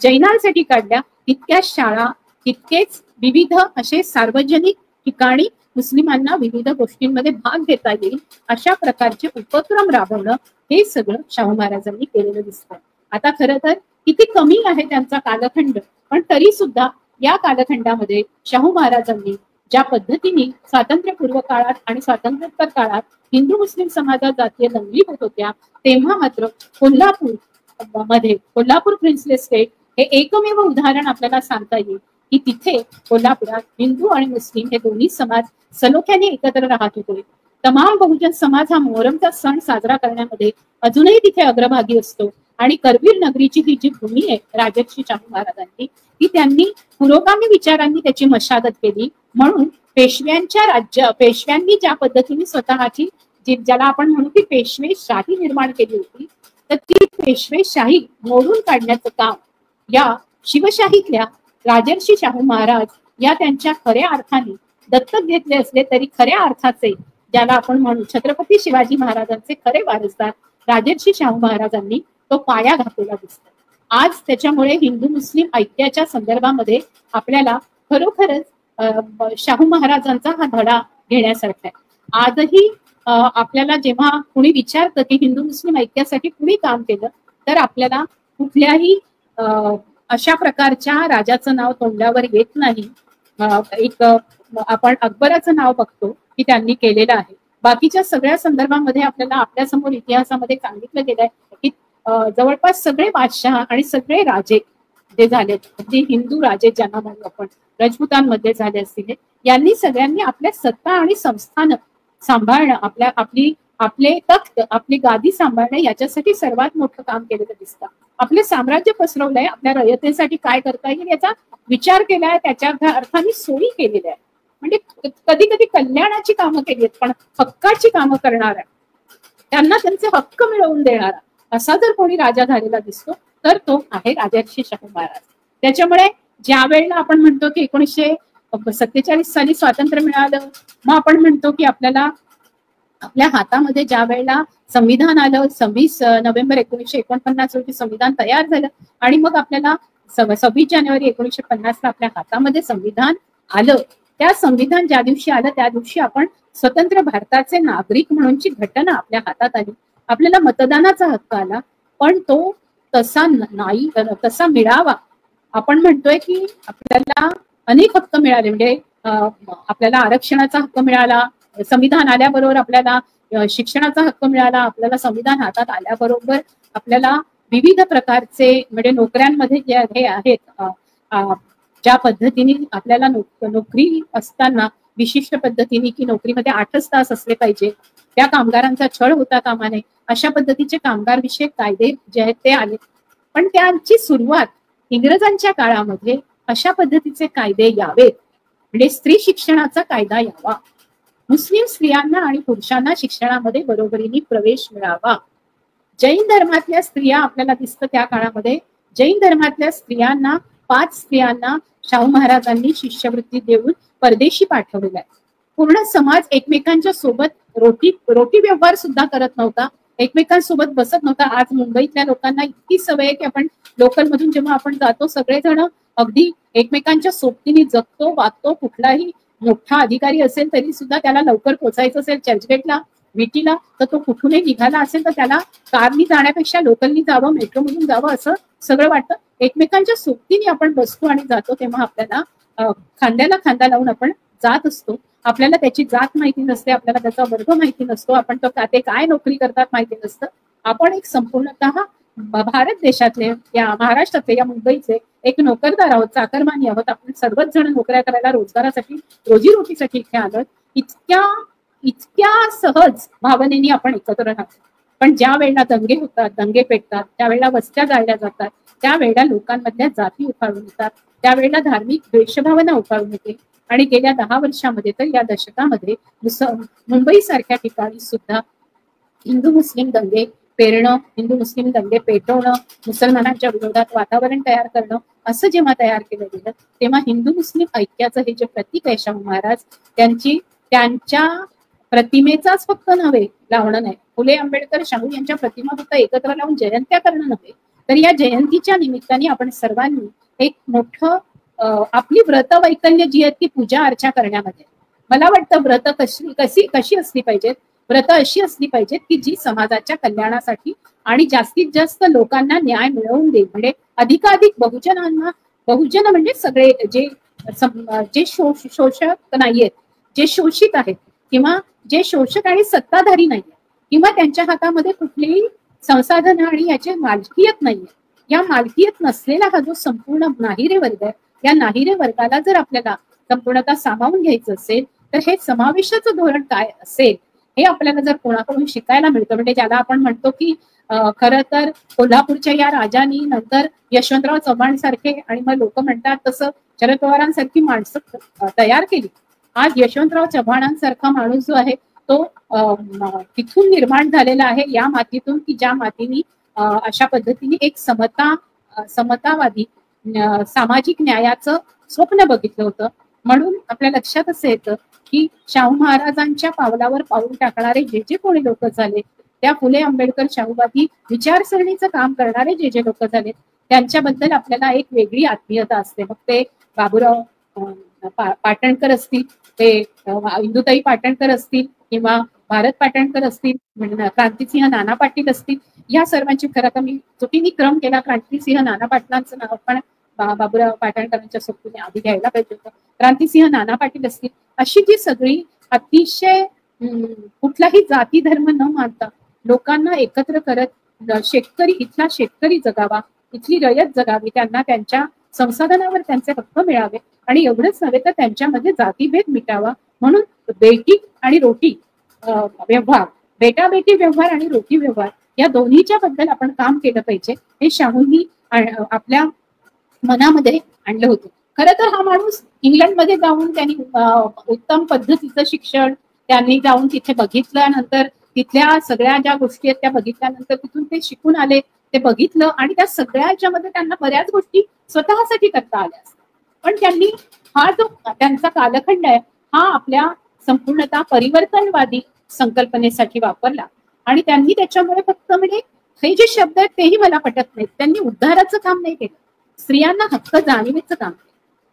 जैनांसाठी काढल्या, तितक्या शाळा, तितकेच विविध असे सार्वजनिक ठिकाणी मुस्लिमांना विविध गोष्टींमध्ये भाग घेता येईल अशा प्रकारचे उपक्रम राबवणं, हे सगळं शाहू महाराजांनी केलेलं दिसतं. आता खरं तर किती कमी आहे त्यांचा कालखंड, पण तरी सुद्धा या कालखंडामध्ये शाहू महाराजांनी ज्या पद्धतीने स्वातंत्र्यपूर्व काळात आणि स्वातंत्र्योत्तर काळात हिंदू मुस्लिम समाजात जातीय दंगली होत होत्या, तेव्हा मात्र कोल्हापूर प्रिन्सलेस स्टेट हे एकमेव उदाहरण आपल्याला सांगता येईल की तिथे कोल्हापुरात हिंदू आणि मुस्लिम हे दोन्ही समाज सलोख्याने एकत्र राहत होते. तमाम बहुजन समाज हा मोहरमचा सण साजरा करण्यामध्ये अजूनही तिथे अग्रभागी असतो आणि करवीर नगरीची ही जी भूमी आहे राजर्षी शाहू महाराजांनी, ती त्यांनी पुरोगामी विचारांनी त्याची मशागत केली. म्हणून पेशव्यांनी ज्या पद्धतीने स्वतःची ज्याला आपण म्हणू की पेशवेशाही निर्माण केली होती, तर ती पेशवेशाही मोडून काढण्याचं काम या शिवशाहीतल्या राजर्षी शाहू महाराज या त्यांच्या खऱ्या अर्थाने दत्तक घेतले असले तरी खऱ्या अर्थाचे, ज्याला आपण म्हणू छत्रपती शिवाजी महाराजांचे खरे वारसदार राजर्षी शाहू महाराजांनी तो पाया घातलेला दिसतो. आज त्याच्यामुळे हिंदू मुस्लिम ऐक्याच्या संदर्भामध्ये आपल्याला खरोखरच शाहू महाराजांचा हा धडा घेण्यासारखा आहे. आजही आपल्याला जेव्हा कुणी विचारतं की हिंदू मुस्लिम ऐक्यासाठी कुणी काम केलं, तर आपल्याला कुठल्याही अशा प्रकारच्या राजाचं नाव तोंडावर येत नाही. एक आपण अकबराचं नाव बघतो की त्यांनी केलेलं आहे. बाकीच्या सगळ्या संदर्भामध्ये आपल्याला आपल्या समोर इतिहासामध्ये सांगितलं गेलं आहे की जवळपास सगळे बादशाह आणि सगळे राजे जे झाले, जे हिंदू राजे ज्यांना म्हणू आपण, राजपुतांमध्ये झाले असतील, यांनी सगळ्यांनी आपल्या सत्ता आणि संस्थान सांभाळणं, आपले तख्त, आपली गादी सांभाळणं याच्यासाठी सर्वात मोठं काम केलेलं दिसतं. आपले साम्राज्य पसरवलंय, आपल्या रयतेसाठी काय करता येईल याचा विचार केलाय, त्याच्या अर्थाने सोयी केलेल्या आहे. म्हणजे कधी कधी कल्याणाची कामं केली आहेत, पण हक्काची कामं करणाऱ्या, त्यांना त्यांचे हक्क मिळवून देणारा असा जर कोणी राजा झालेला दिसतो तर तो आहे राजर्षी शाहू महाराज. त्याच्यामुळे ज्या वेळेला आपण म्हणतो की 1947 साली स्वातंत्र्य मिळालं, मग आपण म्हणतो की आपल्याला आपल्या हातामध्ये ज्या वेळेला संविधान आलं, 26 नोव्हेंबर 1949 रोजी संविधान तयार झालं आणि मग आपल्याला 26 जानेवारी 1950 ला आपल्या हातामध्ये संविधान आलं. त्या संविधान ज्या दिवशी आलं त्या दिवशी आपण स्वतंत्र भारताचे नागरिक म्हणूनची घटना आपल्या हातात आली, आपल्याला मतदानाचा हक्क आला. पण तो तसा नाही, तसा मिळावा. आपण म्हणतोय की आपल्याला अनेक हक्क मिळाले, म्हणजे आपल्याला आरक्षणाचा हक्क मिळाला, संविधान आल्याबरोबर आपल्याला शिक्षणाचा हक्क मिळाला, आपल्याला संविधान हातात आल्याबरोबर आपल्याला विविध प्रकारचे म्हणजे नोकऱ्यांमध्ये जे हे आहेत, ज्या पद्धतीने आपल्याला नोकरी असताना विशिष्ट पद्धतीने की नोकरीमध्ये 8च तास असले पाहिजे, त्या कामगारांचा छळ होता कामा नये, अशा पद्धतीचे कामगार विषयक कायदे जे आहेत ते आले. पण त्यांची सुरुवात इंग्रजांच्या काळामध्ये अशा पद्धतीचे कायदे यावेत, म्हणजे स्त्री शिक्षणाचा कायदा यावा, मुस्लिम स्त्रियांना आणि पुरुषांना शिक्षणामध्ये बरोबरीने प्रवेश मिळावा. जैन धर्मातल्या स्त्रिया आपल्याला दिसतं त्या काळामध्ये जैन धर्मातल्या स्त्रियांना 5 स्त्रियांना शाहू महाराजांनी शिष्यवृत्ती देऊन परदेशी पाठवलेला आहे. पूर्ण समाज एकमेकांच्या सोबत रोटी व्यवहार सुद्धा करत नव्हता, एकमेकांसोबत बसत नव्हता. आज मुंबईतल्या लोकांना इतकी सवय आहे की आपण लोकल मधून जेव्हा आपण जातो सगळेजण अगदी एकमेकांच्या सोबतीने जगतो, वागतो. कुठलाही मोठा अधिकारी असेल तरी सुद्धा त्याला लवकर पोहोचायचं असेल चर्चगेटला मिटीला, तर तो कुठूनही निघाला असेल तर त्याला कारनी जाण्यापेक्षा लोकलनी जावं, मेट्रोमधून जावं असं सगळं वाटतं. एकमेकांच्या सोबतीने आपण बसतो आणि जातो, तेव्हा आपल्याला खांद्याला खांदा लावून आपण जात असतो, आपल्याला त्याची जात माहिती नसते, आपल्याला त्याचा वर्ग माहिती नसतो, आपण ते काय नोकरी करतात माहिती नसतं. आपण एक संपूर्णतः भारत देशातले, या महाराष्ट्रातले, या मुंबईचे एक नोकरदार आहोत, चाकरमानी आहोत. आपण सर्वच जण नोकऱ्या करायला, रोजगारासाठी, रोजीरोटीसाठी इथे आलोत. इतक्या इतक्या सहज भावनेने आपण एकत्र राहतो. पण ज्या वेळेला दंगे होतात, दंगे पेटतात, त्यावेळेला वस्त्या जाळल्या जातात, त्यावेळेला लोकांमधल्या जाती उफाळून येतात, त्यावेळेला धार्मिक द्वेषभावना उफाळून येते. आणि गेल्या 10 वर्षामध्ये तर या दशकामध्ये मुंबई सारख्या ठिकाणी सुद्धा हिंदू मुस्लिम दंगे पेरणं, हिंदू मुस्लिम दंगे पेटवणं, मुसलमानांच्या विरोधात वातावरण तयार करणं, असं जेव्हा तयार केलं गेलं, तेव्हा हिंदू मुस्लिम ऐक्याचं हे जे प्रतीक आहे शाहू महाराज, त्यांच्या प्रतिमेचाच फक्त नव्हे लावणं नाही, फुले आंबेडकर शाहू यांच्या प्रतिमा फक्त एकत्र लावून जयंत्या करणं नव्हे, तर या जयंतीच्या निमित्ताने आपण सर्वांनी एक मोठं आपली व्रत वैकल्य जी आहेत ती पूजा अर्चा करण्यामध्ये, मला वाटतं व्रत कशी असली पाहिजेत, व्रत अशी असली पाहिजेत की जी समाजाच्या कल्याणासाठी आणि जास्तीत जास्त लोकांना न्याय मिळवून देईल. म्हणजे अधिकाधिक बहुजन म्हणजे सगळे जे शोषक नाहीयेत, जे शोषित आहेत, किंवा जे शोषक आणि सत्ताधारी नाहीये, किंवा त्यांच्या हातामध्ये कुठलीही संसाधनं आणि याचे मालकीयत नाहीये, या मालकीयत नसलेला हा जो संपूर्ण नाहिरे वर्ग आहे, या नाहिरे वर्गाला जर आपल्याला संपूर्णतः सामावून घ्यायचं असेल तर हे समावेशाचं धोरण काय असेल हे आपल्याला जर कोणाकडून शिकायला मिळतं. म्हणजे ज्याला आपण म्हणतो की खरं तर कोल्हापूरच्या या राजांनी नंतर यशवंतराव चव्हाण सारखे, आणि मग लोक म्हणतात तसं शरद पवारांसारखी माणसं तयार केली. आज यशवंतराव चव्हाणांसारखा माणूस जो आहे तो तिथून निर्माण झालेला आहे, या मातीतून, की ज्या मातीने अशा पद्धतीने एक समतावादी सामाजिक न्यायाचं स्वप्न बघितलं होतं. म्हणून आपल्या लक्षात असं येतं की शाहू महाराजांच्या पावलावर पाऊल टाकणारे जे जे कोणी लोक झाले, त्या फुले आंबेडकर शाहूवादी विचारसरणीचं काम करणारे जे जे लोक झाले, त्यांच्याबद्दल आपल्याला एक वेगळी आत्मीयता असते. मग ते बाबूराव पाटणकर असतील, ते इंदुताई पाटणकर असतील, किंवा भारत पाटणकर असतील, क्रांतिसिंह नाना पाटील असतील, या सर्वांची, खरं तर मी चुकीने क्रम केला, क्रांतिसिंह नाना पाटलांचं नाव पण बाबूराव पाटणकरांच्या सोबतीने आधी घ्यायला पाहिजे होतं. क्रांतिसिंह नाना पाटील असतील, अशी जी सगळी अतिशय कुठलाही जाती धर्म न मानता लोकांना एकत्र करत इथला शेतकरी जगावा, इथली रयत जगावी, त्यांना त्यांच्या संसाधनावर त्यांचे हक्क मिळावे, आणि एवढंच नव्हे तर त्यांच्यामध्ये जातीभेद मिटावा, म्हणून बेटी आणि रोटी व्यवहार, बेटा बेटी व्यवहार आणि रोटी व्यवहार या दोन्हीच्या बद्दल आपण काम केलं पाहिजे, हे शाहूंनी आपल्या मनामध्ये आणलं होतं. खरं तर हा माणूस इंग्लंडमध्ये जाऊन त्यांनी उत्तम पद्धतीचं शिक्षण त्यांनी जाऊन तिथे बघितल्यानंतर, तिथल्या सगळ्या ज्या गोष्टी आहेत त्या बघितल्यानंतर तिथून ते शिकून आले, ते बघितलं, आणि त्या सगळ्या याच्यामध्ये त्यांना बऱ्याच गोष्टी स्वतःसाठी करता आल्या असतात. पण त्यांनी हा जो त्यांचा कालखंड आहे हा आपल्या संपूर्णतः परिवर्तनवादी संकल्पनेसाठी वापरला, आणि त्यांनी त्याच्यामुळे फक्त म्हणजे हे जे शब्द आहेत तेही मला पटत नाहीत, त्यांनी उद्धाराचं काम नाही केलं, स्त्रियांना हक्क जाणीवेचं काम केलं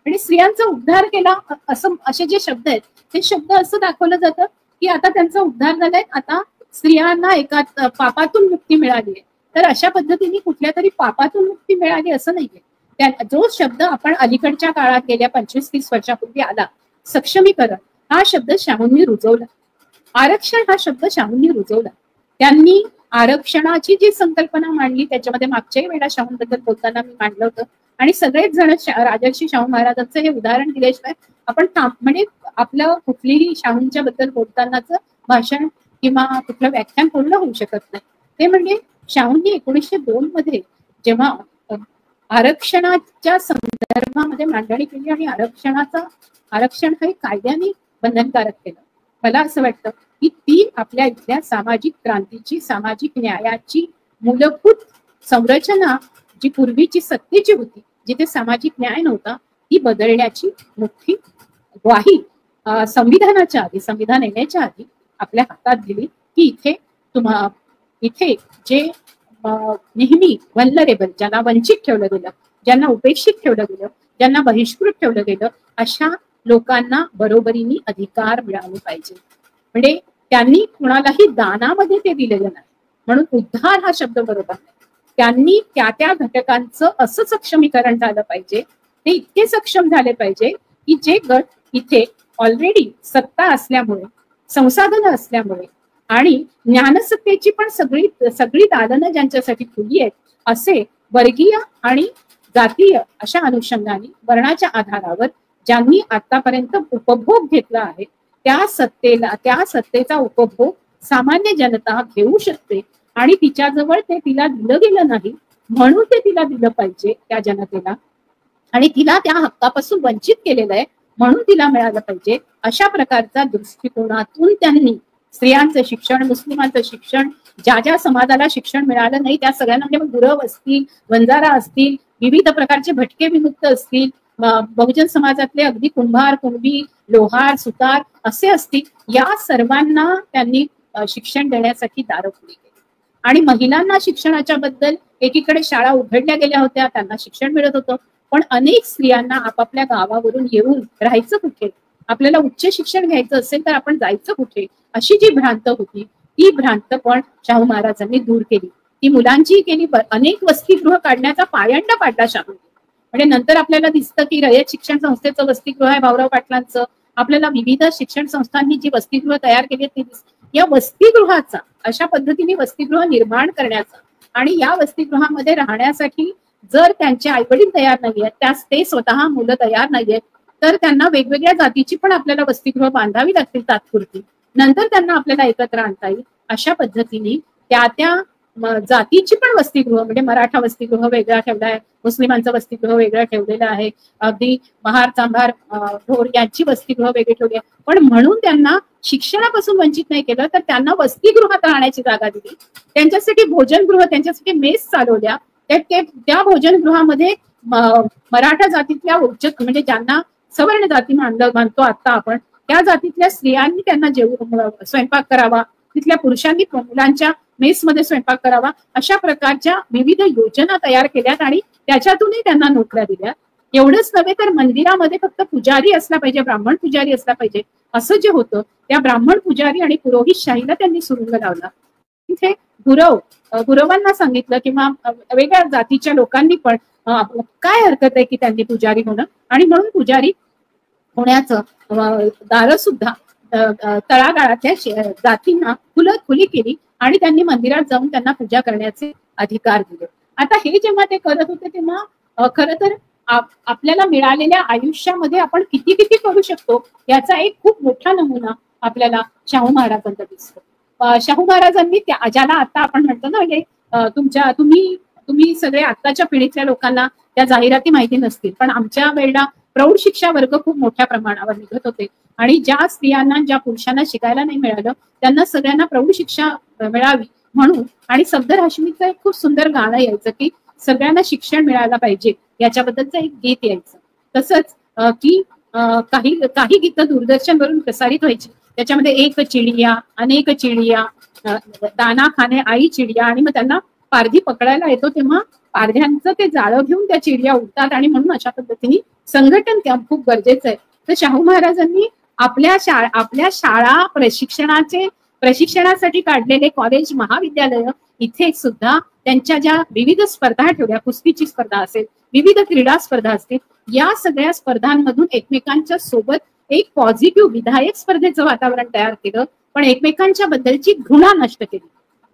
आणि स्त्रियांचा उद्धार केला. असे जे शब्द आहेत ते शब्द असं दाखवलं जातं की आता त्यांचा उद्धार झालाय, आता स्त्रियांना एका पापातून मुक्ती मिळाली आहे. तर अशा पद्धतीने कुठल्या तरी पापातून मुक्ती मिळाली असं नाहीये. जो शब्द आपण अलीकडच्या काळात गेल्या 25-30 वर्षापूर्वी आला, सक्षमीकरण, हा शब्द शाहूंनी रुजवला. आरक्षण हा शब्द शाहूंनी रुजवला. त्यांनी आरक्षणाची जी संकल्पना मांडली त्याच्यामध्ये मागच्याही वेळेला शाहूंबद्दल बोलताना मी मांडलं होतं, आणि सगळेच जण राजर्षी शाहू महाराजांचं हे उदाहरण दिल्याशिवाय आपण म्हणजे आपलं कुठलीही शाहूंच्या बद्दल बोलतानाच भाषण किंवा कुठलं व्याख्यान पूर्ण होऊ शकत नाही. ते म्हणजे शाहूंनी 1902 मध्ये जेव्हा आरक्षणाच्या संदर्भामध्ये मांडणी केली आणि आरक्षण हे कायद्याने बंधनकारक केलं, मला असं वाटतं की ती आपल्या इथल्या सामाजिक क्रांतीची, सामाजिक न्यायाची मूलभूत संरचना जी पूर्वीची सत्तेची होती, जिथे सामाजिक न्याय नव्हता, ती बदलण्याची मोठी ग्वाही संविधान येण्याच्या आधी आपल्या हातात दिली की इथे जे नेहमी व्हल्नरेबल, ज्यांना वंचित ठेवलं गेलं, ज्यांना उपेक्षित ठेवलं गेलं, ज्यांना बहिष्कृत ठेवलं गेलं, अशा लोकांना बरोबरीने अधिकार मिळाले पाहिजे. म्हणजे त्यांनी कुणालाही दानामध्ये ते दिलेलं नाही, म्हणून उद्धार हा शब्द बरोबर नाही. त्यांनी त्या घटकांचं असं सक्षमीकरण झालं पाहिजे, ते इतके सक्षम झाले पाहिजे की जे गट इथे ऑलरेडी सत्ता असल्यामुळे, संसाधनं असल्यामुळे आणि ज्ञानसत्तेची पण सगळी सगळी दालनं ज्यांच्यासाठी खुली आहेत, असे वर्गीय आणि जातीय अशा अनुषंगाने वर्णाच्या आधारावर ज्यांनी आतापर्यंत उपभोग घेतला आहे, त्या सत्तेचा उपभोग सामान्य जनता घेऊ शकते आणि तिच्याजवळ ते तिला दिलं गेलं नाही म्हणून ते तिला दिलं पाहिजे त्या जनतेला, आणि तिला त्या हक्कापासून वंचित केलेलं आहे म्हणून तिला मिळालं पाहिजे, अशा प्रकारचा दृष्टिकोनातून त्यांनी स्त्रियांचं शिक्षण, मुस्लिमांचं शिक्षण, ज्या ज्या समाजाला शिक्षण मिळालं नाही त्या सगळ्यांना, म्हणजे गुरव असतील, वंजारा असतील, विविध प्रकारचे भटके विमुक्त असतील, बहुजन समाजातले अगदी कुंभार, कुणबी, लोहार, सुतार असे असतील, या सर्वांना त्यांनी शिक्षण देण्यासाठी दारं खुली केली. आणि महिलांना शिक्षणाच्या बद्दल एकीकडे शाळा उघडल्या गेल्या होत्या, त्यांना शिक्षण मिळत होतं, पण अनेक स्त्रियांना आपापल्या गावावरून येऊन राहायचं कुठे, आपल्याला उच्च शिक्षण घ्यायचं असेल तर आपण जायचं कुठे, अशी जी भ्रांत होती ती भ्रांत पण शाहू महाराजांनी दूर केली. ती मुलांची केली, अनेक वसतिगृह काढण्याचा पायंडा पाडला शाहू. म्हणजे नंतर आपल्याला दिसतं की रयत शिक्षण संस्थेचं वसतिगृह आहे भाऊराव पाटलांचं, आपल्याला विविध शिक्षण संस्थांनी जी वसतिगृह तयार केली आहेत या वसतिगृहाचा, अशा पद्धतीने वसतिगृह निर्माण करण्याचा आणि या वसतिगृहामध्ये राहण्यासाठी जर त्यांचे आईवडील तयार नाहीयेत, त्यास ते स्वतः मुलं तयार नाहीयेत, तर त्यांना वेगवेगळ्या जातीची पण आपल्याला वसतिगृह बांधावी लागतील तात्पुरती, नंतर त्यांना आपल्याला एकत्र आणता येईल. अशा पद्धतीने त्या जातीची पण वसतिगृह, म्हणजे मराठा वसतिगृह वेगळा ठेवलाय, मुस्लिमांचं वसतिगृह वेगळं ठेवलेलं आहे, अगदी महार, चांभार, ढोर यांची वसतिगृह वेगळी ठेवली आहे, पण म्हणून त्यांना शिक्षणापासून वंचित नाही केलं, तर त्यांना वसतिगृहात राहण्याची जागा दिली, त्यांच्यासाठी भोजनगृह, त्यांच्यासाठी मेस चालवल्या. त्या भोजनगृहामध्ये मराठा जातीतल्या उच्च, म्हणजे ज्यांना सवर्ण जाती मानतो आता आपण, त्या जातीतल्या स्त्रियांनी त्यांना स्वयंपाक करावा, तिथल्या पुरुषांनी मुलांच्या मेसमध्ये स्वयंपाक करावा, अशा प्रकारच्या विविध योजना तयार केल्यात आणि त्याच्यातूनही त्यांना नोकऱ्या दिल्या. एवढंच नव्हे तर मंदिरामध्ये फक्त पुजारी असला पाहिजे, ब्राह्मण पुजारी असला पाहिजे, असं जे होतं त्या ब्राह्मण पुजारी आणि पुरोहितशाहीला त्यांनी सुरुंग लावला. तिथे गुरवांना सांगितलं किंवा वेगळ्या जातीच्या लोकांनी पण काय हरकत आहे की त्यांनी पुजारी होणं, आणि म्हणून पुजारी होण्याचं दारं सुद्धा तळागाळातल्या जातींना खुली केली आणि त्यांनी मंदिरात जाऊन त्यांना पूजा करण्याचे अधिकार दिले. आता हे जेव्हा ते करत होते तेव्हा खरं तर आपल्याला मिळालेल्या आयुष्यामध्ये आपण किती किती करू शकतो याचा एक खूप मोठा नमुना आपल्याला शाहू महाराजांचा दिसतो. शाहू महाराजांनी ज्याला आता आपण म्हणतो ना, तुम्ही सगळे आताच्या पिढीतल्या लोकांना त्या जाहिराती माहिती नसतील, पण आमच्या वेळेला प्रौढ शिक्षा वर्ग खूप मोठ्या प्रमाणावर निघत होते आणि ज्या स्त्रियांना, ज्या पुरुषांना शिकायला नाही मिळालं त्यांना सगळ्यांना प्रौढ शिक्षा मिळावी म्हणून, आणि सफदर हाशमीचं एक खूप सुंदर गाणं यायचं की सगळ्यांना शिक्षण मिळायला पाहिजे याच्याबद्दलचं एक गीत यायचं. तसंच की काही गीतं दूरदर्शनवरून प्रसारित व्हायची, त्याच्यामध्ये एक चिडिया, अनेक चिडिया, दाना खाणे आई चिडिया, आणि मग त्यांना पारधी पकडायला येतो तेव्हा पारध्यांचं ते जाळं घेऊन त्या चिडिया उडतात, आणि म्हणून अशा पद्धतीने संघटन खूप गरजेचं आहे. तर शाहू महाराजांनी आपल्या शाळा प्रशिक्षणासाठी काढलेले कॉलेज, महाविद्यालय इथे सुद्धा त्यांच्या ज्या विविध स्पर्धा ठेवल्या, कुस्तीची स्पर्धा असेल, विविध क्रीडा स्पर्धा असतील, या सगळ्या स्पर्धांमधून एकमेकांच्या सोबत एक पॉझिटिव्ह विधायक स्पर्धेचं वातावरण तयार केलं, पण एकमेकांच्या बद्दलची घृणा नष्ट केली.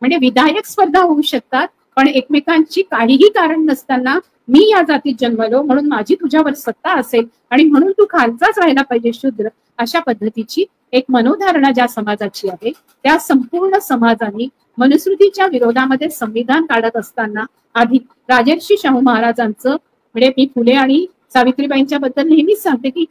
म्हणजे विधायक स्पर्धा होऊ शकतात, पण एकमेकांची काहीही कारण नसताना मी या जातीत जन्मलो म्हणून माझी तुझ्यावर सत्ता असेल आणि म्हणून तू खालचाच राहायला पाहिजे शूद्र, अशा पद्धतीची एक मनोधारणा ज्या समाजाची आहे, त्या संपूर्ण समाजाने मनुस्मृतीच्या विरोधामध्ये संविधान काढत असताना आधी राजर्षी शाहू महाराजांचं, म्हणजे मी फुले आणि सावित्रीबाईंच्या बद्दल नेहमीच सांगते की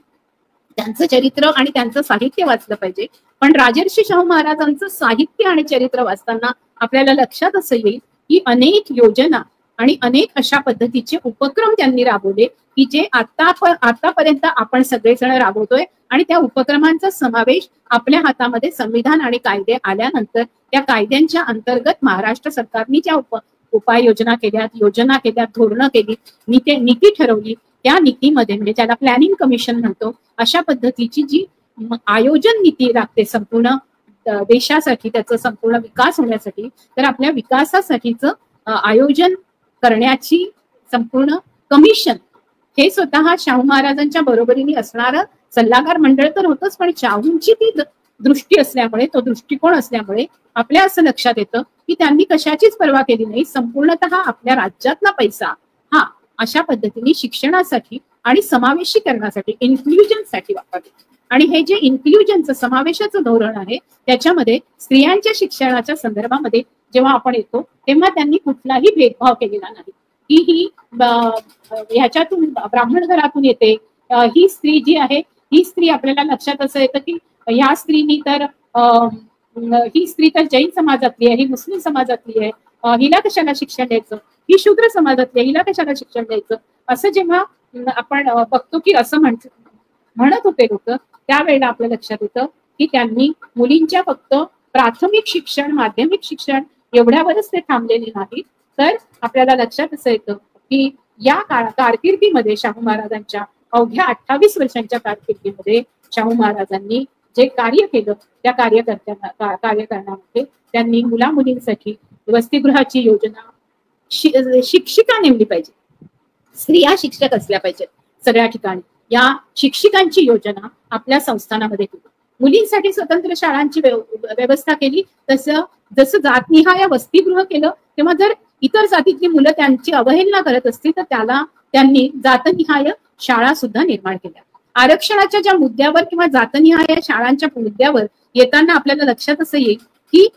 त्यांचं चरित्र आणि त्यांचं साहित्य वाचलं पाहिजे, पण राजर्षी शाहू महाराजांचं साहित्य आणि चरित्र वाचताना आपल्याला लक्षात असं येईल की अनेक योजना आणि अनेक अशा पद्धतीचे उपक्रम त्यांनी राबवले की जे आतापर्यंत आपण सगळेजण राबवतोय, आणि त्या उपक्रमांचा समावेश आपल्या हातामध्ये संविधान आणि कायदे आल्यानंतर त्या कायद्यांच्या अंतर्गत महाराष्ट्र सरकारने ज्या उपाययोजना केल्यात, योजना केल्यात, धोरणं केली, नीती ठरवली, त्या नीतीमध्ये म्हणजे ज्याला प्लॅनिंग कमिशन म्हणतो, अशा पद्धतीची जी आयोजन नीती लागते संपूर्ण देशासाठी, त्याचा संपूर्ण विकास होण्यासाठी, तर आपल्या विकासासाठीचं आयोजन करण्याची संपूर्ण कमिशन हे स्वतः शाहू महाराजांच्या बरोबरीने असणारं सल्लागार मंडळ तर होतच, पण शाहूंची ती दृष्टी असल्यामुळे, तो दृष्टिकोन असल्यामुळे आपल्या असं लक्षात येतं की त्यांनी कशाचीच पर्वा केली नाही. संपूर्णतः आपल्या राज्यातला पैसा हा अशा पद्धतीने शिक्षणासाठी आणि समावेशीकरणासाठी, इन्क्ल्युजनसाठी वापरले. आणि हे जे इन्क्ल्युजनचं, समावेशाचं धोरण आहे, त्याच्यामध्ये स्त्रियांच्या शिक्षणाच्या संदर्भामध्ये जेव्हा आपण येतो तेव्हा त्यांनी कुठलाही भेदभाव केलेला नाही. ही ह्याच्यातून, ब्राह्मण घरातून येते ही स्त्री जी आहे, ही स्त्री आपल्याला लक्षात असं येतं की ह्या स्त्रीनी तर ही स्त्री तर जैन समाजातली आहे, ही मुस्लिम समाजातली आहे, हिला कशाला शिक्षण द्यायचं, ही शूद्र समाजातली आहे, हिला कशाला शिक्षण द्यायचं, असं जेव्हा आपण बघतो की असं म्हणत होते लोक, त्यावेळेला आपल्या लक्षात येतं की त्यांनी मुलींच्या फक्त प्राथमिक शिक्षण, माध्यमिक शिक्षण एवढ्यावरच ते थांबलेले नाहीत, तर आपल्याला लक्षात असं येतं की या कारकिर्दीमध्ये, शाहू महाराजांच्या अवघ्या 28 वर्षांच्या कारकिर्दीमध्ये शाहू महाराजांनी जे कार्य केलं, त्या कार्यकरणामध्ये त्यांनी मुला मुलींसाठी वसतिगृहाची योजना, शिक्षिका नेमली पाहिजे, स्त्रिया शिक्षक असल्या पाहिजेत सगळ्या ठिकाणी, या शिक्षिकांची योजना आपल्या संस्थानामध्ये केली. मुलींसाठी स्वतंत्र शाळांची व्यवस्था केली. जसं जातनिहाय वसतिगृह केलं, तेव्हा जर इतर जातीतली मुलं त्यांची अवहेलना करत असतील तर त्याला त्यांनी जातनिहाय शाळा सुद्धा निर्माण केल्या. आरक्षणाच्या ज्या मुद्द्यावर किंवा जातनिहाय शाळांच्या मुद्द्यावर येताना आपल्याला लक्षात असं येईल की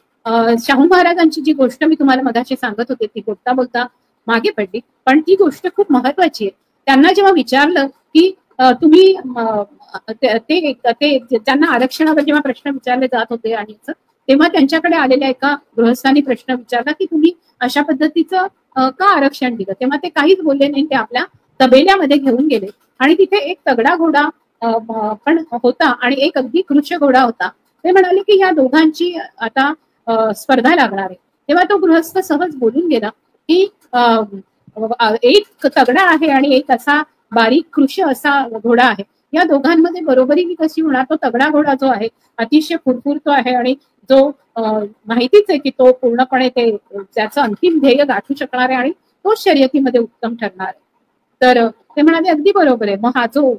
शाहू महाराजांची जी गोष्ट मी तुम्हाला मगाशी सांगत होते ती बोलता बोलता मागे पडली, पण ती गोष्ट खूप महत्वाची आहे. त्यांना जेव्हा विचारलं की तुम्ही त्यांना आरक्षणावर जेव्हा प्रश्न विचारले जात होते आणि तेव्हा त्यांच्याकडे आलेल्या एका गृहस्थांनी प्रश्न विचारला की तुम्ही अशा पद्धतीचं का आरक्षण दिलं, तेव्हा ते काहीच बोलले नाही. ते आपल्या तबेल्यामध्ये घेऊन गेले आणि तिथे एक तगडा घोडा पण होता आणि एक अगदी कृश घोडा होता. ते म्हणाले की या दोघांची आता स्पर्धा लागणार आहे. तेव्हा तो गृहस्थ सहज बोलून गेला की एक तगडा आहे आणि एक असा बारीक कृश असा घोडा आहे, या दोघांमध्ये बरोबरी कशी होणार. तो तगडा घोडा जो आहे अतिशय फुरफुरतो आहे आणि जो माहितीच आहे की तो पूर्णपणे त्याचं अंतिम ध्येय गाठू शकणार आहे आणि तो शर्यतीमध्ये उत्तम ठरणार आहे. तर ते म्हणाले अगदी बरोबर आहे, मग हा जो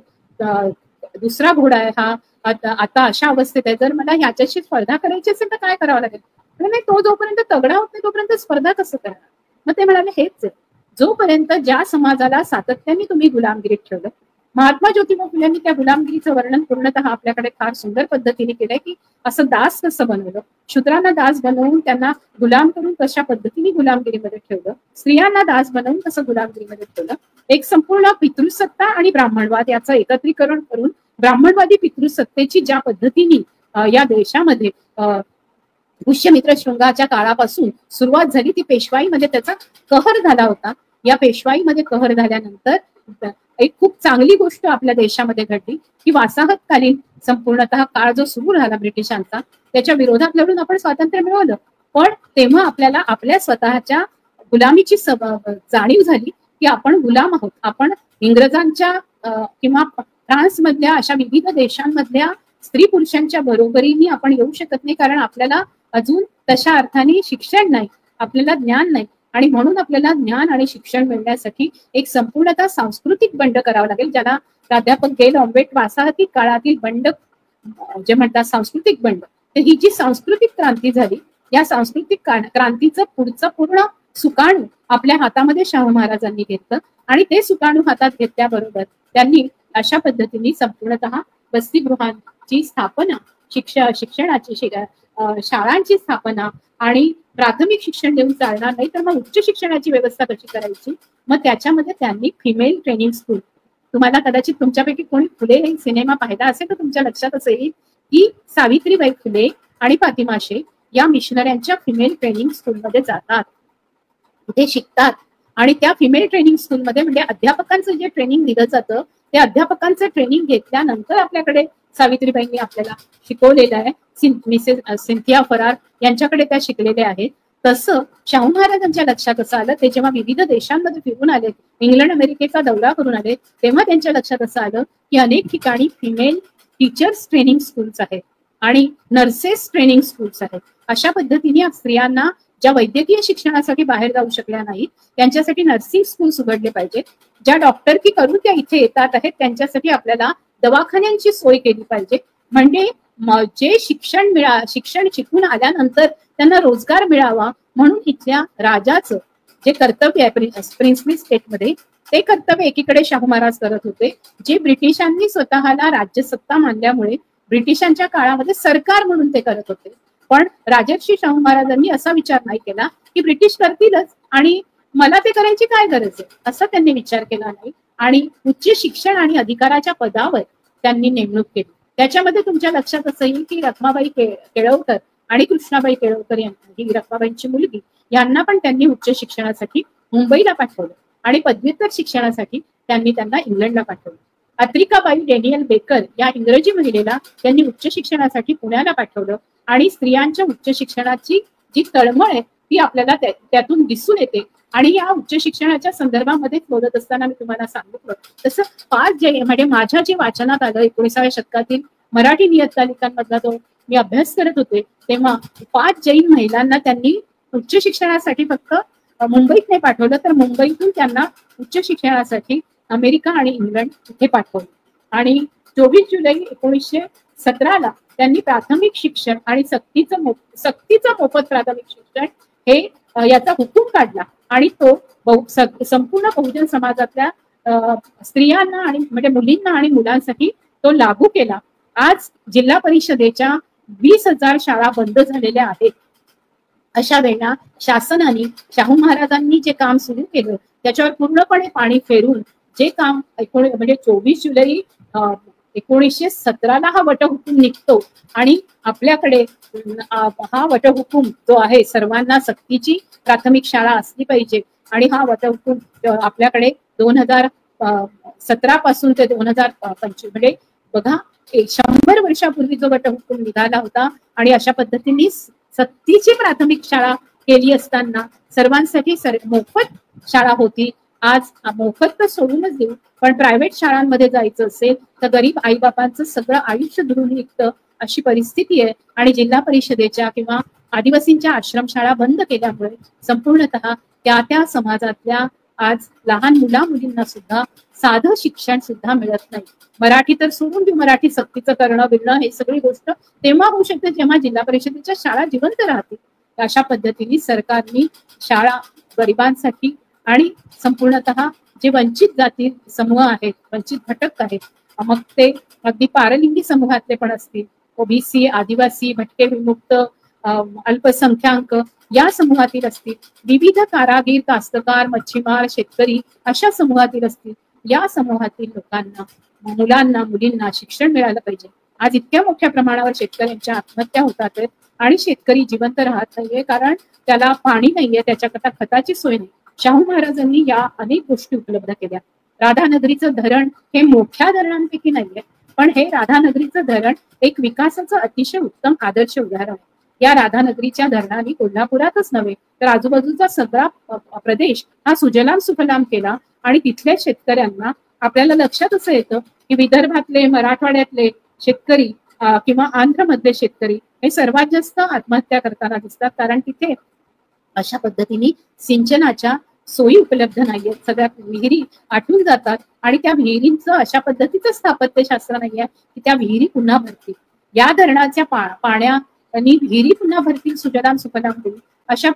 दुसरा घोडा आहे हा आता अशा अवस्थेत आहे, जर मला ह्याच्याशी स्पर्धा करायची असेल तर काय करावं लागेल. नाही, तो जोपर्यंत तगडा होत नाही तोपर्यंत स्पर्धा कसं करणार. मग ते म्हणाले हेच आहे, जोपर्यंत ज्या समाजाला सातत्याने तुम्ही गुलामगिरीत ठेवलं. महात्मा ज्योतिबा फुलेंनी त्या गुलामगिरीचं वर्णन पूर्णतः आपल्याकडे फार सुंदर पद्धतीने केलंय की असं दास कसं बनवलं, शूद्रांना दास बनवून त्यांना गुलाम करून कशा पद्धतीने गुलामगिरीमध्ये ठेवलं, स्त्रियांना दास बनवून कसं गुलामगिरीमध्ये ठेवलं. एक संपूर्ण पितृसत्ता आणि ब्राह्मणवाद याचं एकत्रीकरण करून ब्राह्मणवादी पितृसत्तेची ज्या पद्धतीने या देशामध्ये पुष्यमित्र शृंगाच्या काळापासून सुरुवात झाली, ती पेशवाईमध्ये त्याचा कहर झाला होता. या पेशवाईमध्ये कहर झाल्यानंतर एक खूप चांगली गोष्ट आपल्या देशामध्ये घडली की वासाहतकालीन संपूर्णतः काळ जो सुरू झाला ब्रिटिशांचा, त्याच्या विरोधात लढून आपण स्वातंत्र्य मिळवलं. पण तेव्हा आपल्याला आपल्या स्वतःच्या गुलामीची जाणीव झाली की आपण गुलाम आहोत. आपण इंग्रजांच्या किंवा फ्रान्समधल्या अशा विविध देशांमधल्या स्त्री पुरुषांच्या बरोबरीने आपण येऊ शकत नाही, कारण आपल्याला अजून तशा अर्थाने शिक्षण नाही, आपल्याला ज्ञान नाही. आणि म्हणून आपल्याला ज्ञान आणि शिक्षण मिळण्यासाठी एक संपूर्णतः सांस्कृतिक बंड करावं लागेल, ज्याला प्राध्यापक गेल ऑम्वेट वासाहती काळातील बंड जे म्हणतात सांस्कृतिक बंड. तर ही जी सांस्कृतिक क्रांती झाली, या सांस्कृतिक क्रांतीचं पुढचं पूर्ण सुकाणू आपल्या हातामध्ये शाहू महाराजांनी घेतलं आणि ते सुकाणू हातात घेतल्याबरोबर त्यांनी अशा पद्धतीने संपूर्णतः वसतिगृहांची स्थापना, शिक्षणाची शाळांची स्थापना आणि प्राथमिक शिक्षण देऊन चालणार नाही, तर मग उच्च शिक्षणाची व्यवस्था कशी करायची. मग त्याच्यामध्ये त्यांनी फिमेल ट्रेनिंग स्कूल, तुम्हाला कदाचित तुमच्यापैकी कोणी फुले हे सिनेमा पाहिला असेल तर तुमच्या लक्षात असेल की सावित्रीबाई फुले आणि फातिमा शेख या मिशनऱ्यांच्या फिमेल ट्रेनिंग स्कूलमध्ये जातात, तिथे शिकतात. आणि त्या फिमेल ट्रेनिंग स्कूलमध्ये म्हणजे अध्यापकांचं जे ट्रेनिंग दिलं जातं, त्या अध्यापकांचं ट्रेनिंग घेतल्यानंतर आपल्याकडे सावित्रीबाईंनी आपल्याला शिकवलेलं आहे. मिसेस सिंथिया फरार यांच्याकडे त्या शिकलेल्या आहेत. तसं शाहू महाराजांच्या लक्षात असं आलं, ते जेव्हा विविध देशांमध्ये फिरून आले, इंग्लंड अमेरिकेचा दौरा करून आले, तेव्हा त्यांच्या लक्षात असं आलं की अनेक ठिकाणी फिमेल टीचर्स ट्रेनिंग स्कूल्स आहेत आणि नर्सेस ट्रेनिंग स्कूल्स आहेत. अशा पद्धतीने स्त्रियांना ज्या वैद्यकीय शिक्षणासाठी बाहेर जाऊ शकल्या नाहीत त्यांच्यासाठी नर्सिंग स्कूल्स उघडले पाहिजेत. ज्या डॉक्टर की करून त्या इथे येतात आहेत त्यांच्यासाठी आपल्याला दवाखान्यांची सोय केली पाहिजे, म्हणजे जे शिक्षण शिकून आल्यानंतर त्यांना रोजगार मिळावा म्हणून इथल्या राजाचं जे कर्तव्य आहे प्रिन्सली स्टेटमध्ये, ते कर्तव्य एकीकडे शाहू महाराज करत होते, जे ब्रिटिशांनी स्वतःला राज्यसत्ता मानल्यामुळे ब्रिटिशांच्या काळामध्ये सरकार म्हणून ते करत होते. पण राजर्षी शाहू महाराजांनी असा विचार नाही केला की ब्रिटिश करतीलच आणि मला ते करायची काय गरज आहे, असा त्यांनी विचार केला नाही आणि उच्च शिक्षण आणि अधिकाराच्या पदावर त्यांनी नेमणूक केली. त्याच्यामध्ये तुमच्या लक्षात असं येईल की रखमाबाई केळवकर आणि कृष्णाबाई केळवकर यांना, ही रखमाबाईंची मुलगी, यांना पण त्यांनी उच्च शिक्षणासाठी मुंबईला पाठवलं आणि पदव्युत्तर शिक्षणासाठी त्यांनी त्यांना इंग्लंडला पाठवलं. अत्रिकाबाई डेनियल बेकर या इंग्रजी महिलेला त्यांनी उच्च शिक्षणासाठी पुण्याला पाठवलं आणि स्त्रियांच्या उच्च शिक्षणाची जी तळमळ आहे ती आपल्याला त्यातून दिसून येते. आणि या उच्च शिक्षणाच्या संदर्भामध्ये बोलत असताना मी तुम्हाला सांगितलं तसं 5 जैन, म्हणजे माझ्या जे वाचनात आलं 19व्या शतकातील मराठी नियतकालिकांमधला तो मी अभ्यास करत होते, तेव्हा 5 जैन महिलांना त्यांनी उच्च शिक्षणासाठी फक्त मुंबईत नाही पाठवलं, तर मुंबईतून त्यांना उच्च शिक्षणासाठी अमेरिका आणि इंग्लंड इथे पाठवलं. आणि 24 जुलै 1917 त्यांनी प्राथमिक शिक्षण आणि सक्तीचं मोफत प्राथमिक शिक्षण हे याचा हुकूम काढला आणि तो संपूर्ण बहुजन समाजातल्या स्त्रियांना आणि म्हणजे मुलींना आणि मुलांसाठी तो लागू केला. आज जिल्हा परिषदेच्या 20,000 शाळा बंद झालेल्या आहेत. अशा वेळेला शासनाने शाहू महाराजांनी जे काम सुरू केलं त्याच्यावर पूर्णपणे पाणी फेरून जे काम म्हणजे 24 जुलै 1917 हा वटहुकूम निघतो आणि आपल्याकडे हा वटहुकूम जो आहे सर्वांना सक्तीची प्राथमिक शाळा असली पाहिजे आणि हा वटहुकूम आपल्याकडे 2017 पासून ते 2025 म्हणजे बघा 100 वर्षापूर्वी जो वटहुकूम निघाला होता आणि अशा पद्धतीने सक्तीची प्राथमिक शाळा केली असताना सर्वांसाठी मोफत शाळा होती. आज मोफत तर सोडूनच देऊ, पण प्रायव्हेट शाळांमध्ये जायचं असेल तर गरीब आईबापांचं सगळं आयुष्य धुळून निघतं अशी परिस्थिती आहे. आणि जिल्हा परिषदेच्या किंवा आदिवासींच्या आश्रमशाळा बंद केल्यामुळे संपूर्णतः त्या समाजातल्या आज लहान मुलींना सुद्धा साधं शिक्षण सुद्धा मिळत नाही. मराठी तर सोडून देऊ, मराठी सक्तीचं करणं बिरणं हे सगळी गोष्ट तेव्हा होऊ शकते जेव्हा जिल्हा परिषदेच्या शाळा जिवंत राहतील. अशा पद्धतीने सरकारने शाळा गरिबांसाठी आणि संपूर्णतः जे वंचित जाती समूह आहेत, वंचित घटक आहेत, मग ते अगदी पारलिंगी समूहातले पण असतील, ओबीसी, आदिवासी, भटके विमुक्त, अल्पसंख्याक या समूहातील असतील, विविध कारागीर, कास्तकार, मच्छीमार, शेतकरी अशा समूहातील असतील, या समूहातील लोकांना, मुलांना, मुलींना शिक्षण मिळालं पाहिजे. आज इतक्या मोठ्या प्रमाणावर शेतकऱ्यांच्या आत्महत्या होतात आणि शेतकरी जिवंत राहत नाहीये कारण त्याला पाणी नाहीये, त्याच्याकरता खताची सोय नाही. शाहू महाराजांनी या अनेक गोष्टी उपलब्ध केल्या. राधानगरीचं धरण हे मोठ्या धरणांपैकी नाहीये, पण हे राधानगरीचं धरण एक विकासाचं अतिशय उत्तम आदर्श उदाहरण आहे. या राधानगरीच्या धरणाने कोल्हापुरातच नव्हे तर आजूबाजूचा सगळा प्रदेश हा सुजलाम सुफलाम केला आणि तिथल्या शेतकऱ्यांना, आपल्याला लक्षात असं येतं की विदर्भातले, मराठवाड्यातले शेतकरी किंवा आंध्रमधले शेतकरी हे सर्वात जास्त आत्महत्या करताना दिसतात, कारण तिथे अशा पद्धतीने सिंचनाच्या सोयी उपलब्ध नाहीयेत. सगळ्या विहिरी आटून जातात आणि त्या विहिरींचं अशा पद्धतीचं स्थापत्यशास्त्र नाहीये की त्या विहिरी पुन्हा भरतील. या धरणाच्या पाण्याने विहिरी पुन्हा भरतील, सुजलाम सुफलाम होईल, अशा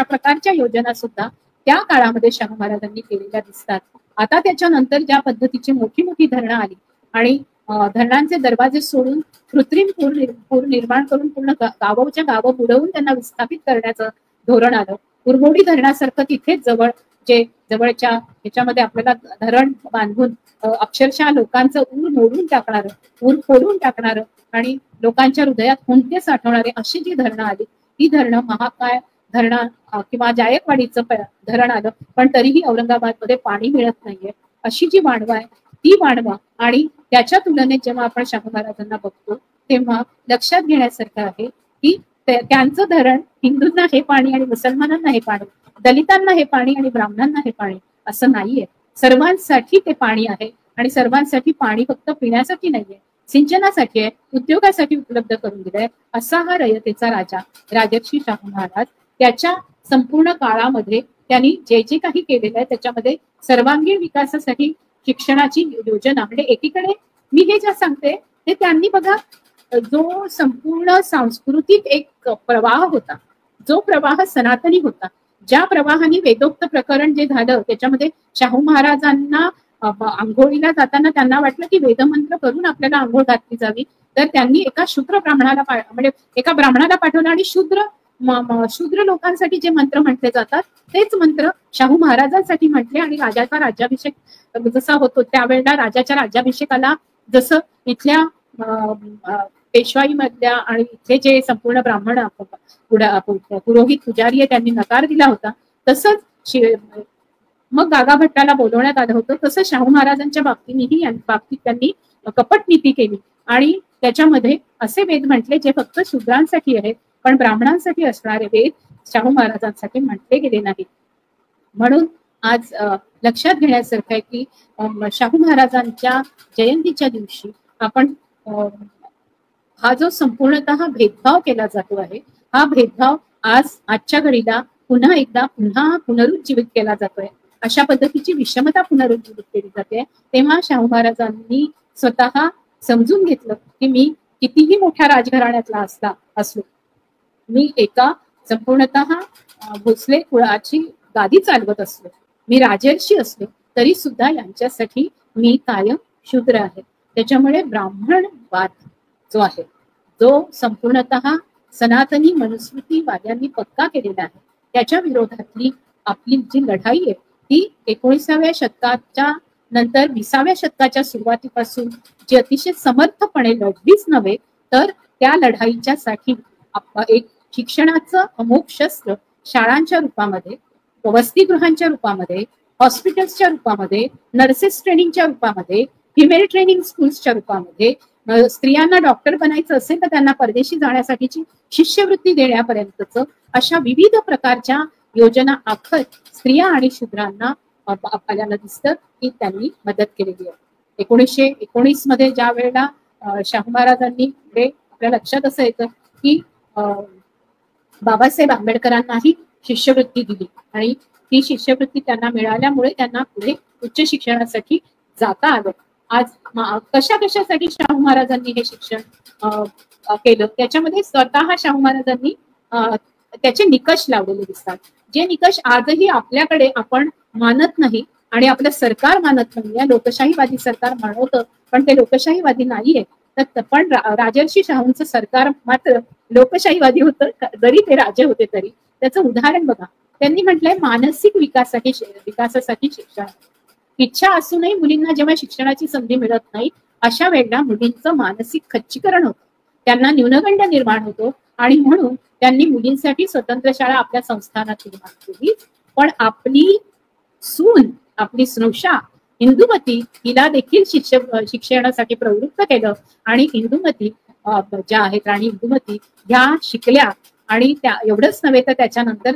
प्रकारच्या योजना सुद्धा त्या काळामध्ये शाहू महाराजांनी केलेल्या दिसतात. आता त्याच्यानंतर ज्या पद्धतीची मोठी मोठी धरणं आली आणि धरणांचे दरवाजे सोडून कृत्रिम पूर निर्माण करून पूर्ण गावोच्या गावं बुडवून त्यांना विस्थापित करण्याचं धोरण आलं. कुरमोडी धरणासारखं तिथेच जवळच्या ह्याच्यामध्ये आपल्याला धरण बांधून अक्षरशः लोकांचं ऊर फोडून टाकणारं आणि लोकांच्या हृदयात हुंदके साठवणारे अशी जी धरणं आली, ती धरणं महाकाय धरण किंवा जायकवाडीचं धरण आलं, पण तरीही औरंगाबादमध्ये पाणी मिळत नाहीये. अशी जी वाणवा आहे ती वाणवा आणि त्याच्या तुलनेत जेव्हा आपण शाहू महाराजांना बघतो तेव्हा लक्षात घेण्यासारखं आहे की त्यांचं धरण हिंदूंना हे पाणी आणि मुसलमानांना हे पाणी, दलितांना हे पाणी आणि ब्राह्मणांना हे पाणी असं नाहीये. सर्वांसाठी ते पाणी आहे आणि सर्वांसाठी पाणी फक्त पिण्यासाठी नाहीये, सिंचनासाठी आहे, उद्योगासाठी उपलब्ध करून दिलंय. असा हा रयतेचा राजा राजर्षी शाहू महाराज त्याच्या संपूर्ण काळामध्ये त्यांनी जे काही केलेलं आहे त्याच्यामध्ये सर्वांगीण विकासासाठी शिक्षणाची योजना, म्हणजे एकीकडे मी हे जे सांगते ते त्यांनी बघा, जो संपूर्ण सांस्कृतिक एक प्रवाह होता, जो प्रवाह सनातनी होता, ज्या प्रवाहाने वेदोक्त प्रकरण जे झालं त्याच्यामध्ये शाहू महाराजांना आंघोळीला जाताना त्यांना वाटलं की वेदमंत्र करून आपल्याला आंघोळ घातली जावी, तर त्यांनी एका शूद्र ब्राह्मणाला म्हणजे एका ब्राह्मणाला पाठवलं आणि शूद्र लोकांसाठी जे मंत्र म्हटले जातात तेच मंत्र शाहू महाराजांसाठी म्हटले. आणि राजाचा राज्याभिषेक जसा होतो त्यावेळेला राजाच्या राज्याभिषेकाला जसं इथल्या पेशवाई मधल्या आणि इथले जे संपूर्ण ब्राह्मण पुरोहित पुजारी त्यांनी नकार दिला होता, तसंच मग गागा भट्टाला बोलवण्यात आलं होतं. तसं शाहू महाराजांच्या बाबतीत त्यांनी कपट नीती केली आणि त्याच्यामध्ये असे वेद म्हटले जे फक्त शूद्रांसाठी आहेत, पण ब्राह्मणांसाठी असणारे वेद शाहू महाराजांसाठी म्हटले गेले नाहीत. म्हणून आज लक्षात घेण्यासारखं आहे की शाहू महाराजांच्या जयंतीच्या दिवशी आपण हा जो संपूर्णतः भेदभाव केला जातो आहे, हा भेदभाव आजच्या घडीला पुन्हा पुनरुज्जीवित केला जातोय. अशा पद्धतीची विषमता पुनरुज्जीवित केली जाते. तेव्हा शाहू महाराजांनी स्वतः समजून घेतलं की मी कितीही मोठ्या राजघराण्यातला असलो, मी एका संपूर्णतः भोसले कुळाची गादी चालवत असलो, मी राजर्षी असलो, तरी सुद्धा यांच्यासाठी मी कायम शूद्र आहे. त्याच्यामुळे ब्राह्मणवाद जो आहे, जो संपूर्णतः सनातनी मनुस्मृतीवाद्यांनी पक्का केलेला आहे, त्याच्या विरोधातली आपली जी लढाई आहे ती 19व्या शतकाच्या नंतर 20व्या शतकाच्या सुरुवातीपासून जी अतिशय समर्थपणे लढलीच नव्हे, तर त्या लढाईच्या साठी एक शिक्षणाचं अमोघ शस्त्र शाळांच्या रूपामध्ये, वसतिगृहांच्या रूपामध्ये, हॉस्पिटल्सच्या रूपामध्ये, नर्सेस ट्रेनिंगच्या रूपामध्ये, फिमेल ट्रेनिंग स्कूल्सच्या रूपामध्ये, स्त्रियांना डॉक्टर बनायचं असेल तर त्यांना परदेशी जाण्यासाठीची शिष्यवृत्ती देण्यापर्यंतच अशा विविध प्रकारच्या योजना आखत स्त्रिया आणि शूद्रांना आपल्याला दिसतं की त्यांनी मदत केलेली आहे. 1919 मध्ये ज्या वेळेला शाहू महाराजांनी आपल्या लक्षात असं येतं की बाबासाहेब आंबेडकरांनाही शिष्यवृत्ती दिली आणि ती शिष्यवृत्ती त्यांना मिळाल्यामुळे त्यांना पुढे उच्च शिक्षणासाठी जाता आलं. आज कशासाठी शाहू महाराजांनी हे शिक्षण केलं, त्याच्यामध्ये स्वतः शाहू महाराजांनी त्याचे निकष लावलेले दिसतात, जे निकष आजही आपल्याकडे आपण मानत नाही आणि आपलं सरकार मानत नाही. लोकशाहीवादी सरकार म्हणवतं पण ते लोकशाहीवादी नाहीये. तर पण राजर्षी शाहूंचं सरकार मात्र लोकशाहीवादी होतं, जरी ते राजे होते तरी. त्याचं उदाहरण बघा, त्यांनी म्हटलंय मानसिक विकासासाठी शिक्षण. इच्छा असूनही मुलींना जेव्हा शिक्षणाची संधी मिळत नाही अशा वेळेला मुलींचं मानसिक खच्चीकरण होतं, त्यांना न्यूनगंड निर्माण होतो आणि म्हणून त्यांनी मुलींसाठी स्वतंत्र शाळा आपल्या संस्थानात निर्माण केली. पण आपली सून, आपली स्नुषा इंदुमती, हिला देखील शिक्षणासाठी प्रवृत्त केलं आणि इंदुमती ज्या आहेत राणी इंदुमती ह्या शिकल्या आणि त्या एवढंच नव्हे तर त्याच्यानंतर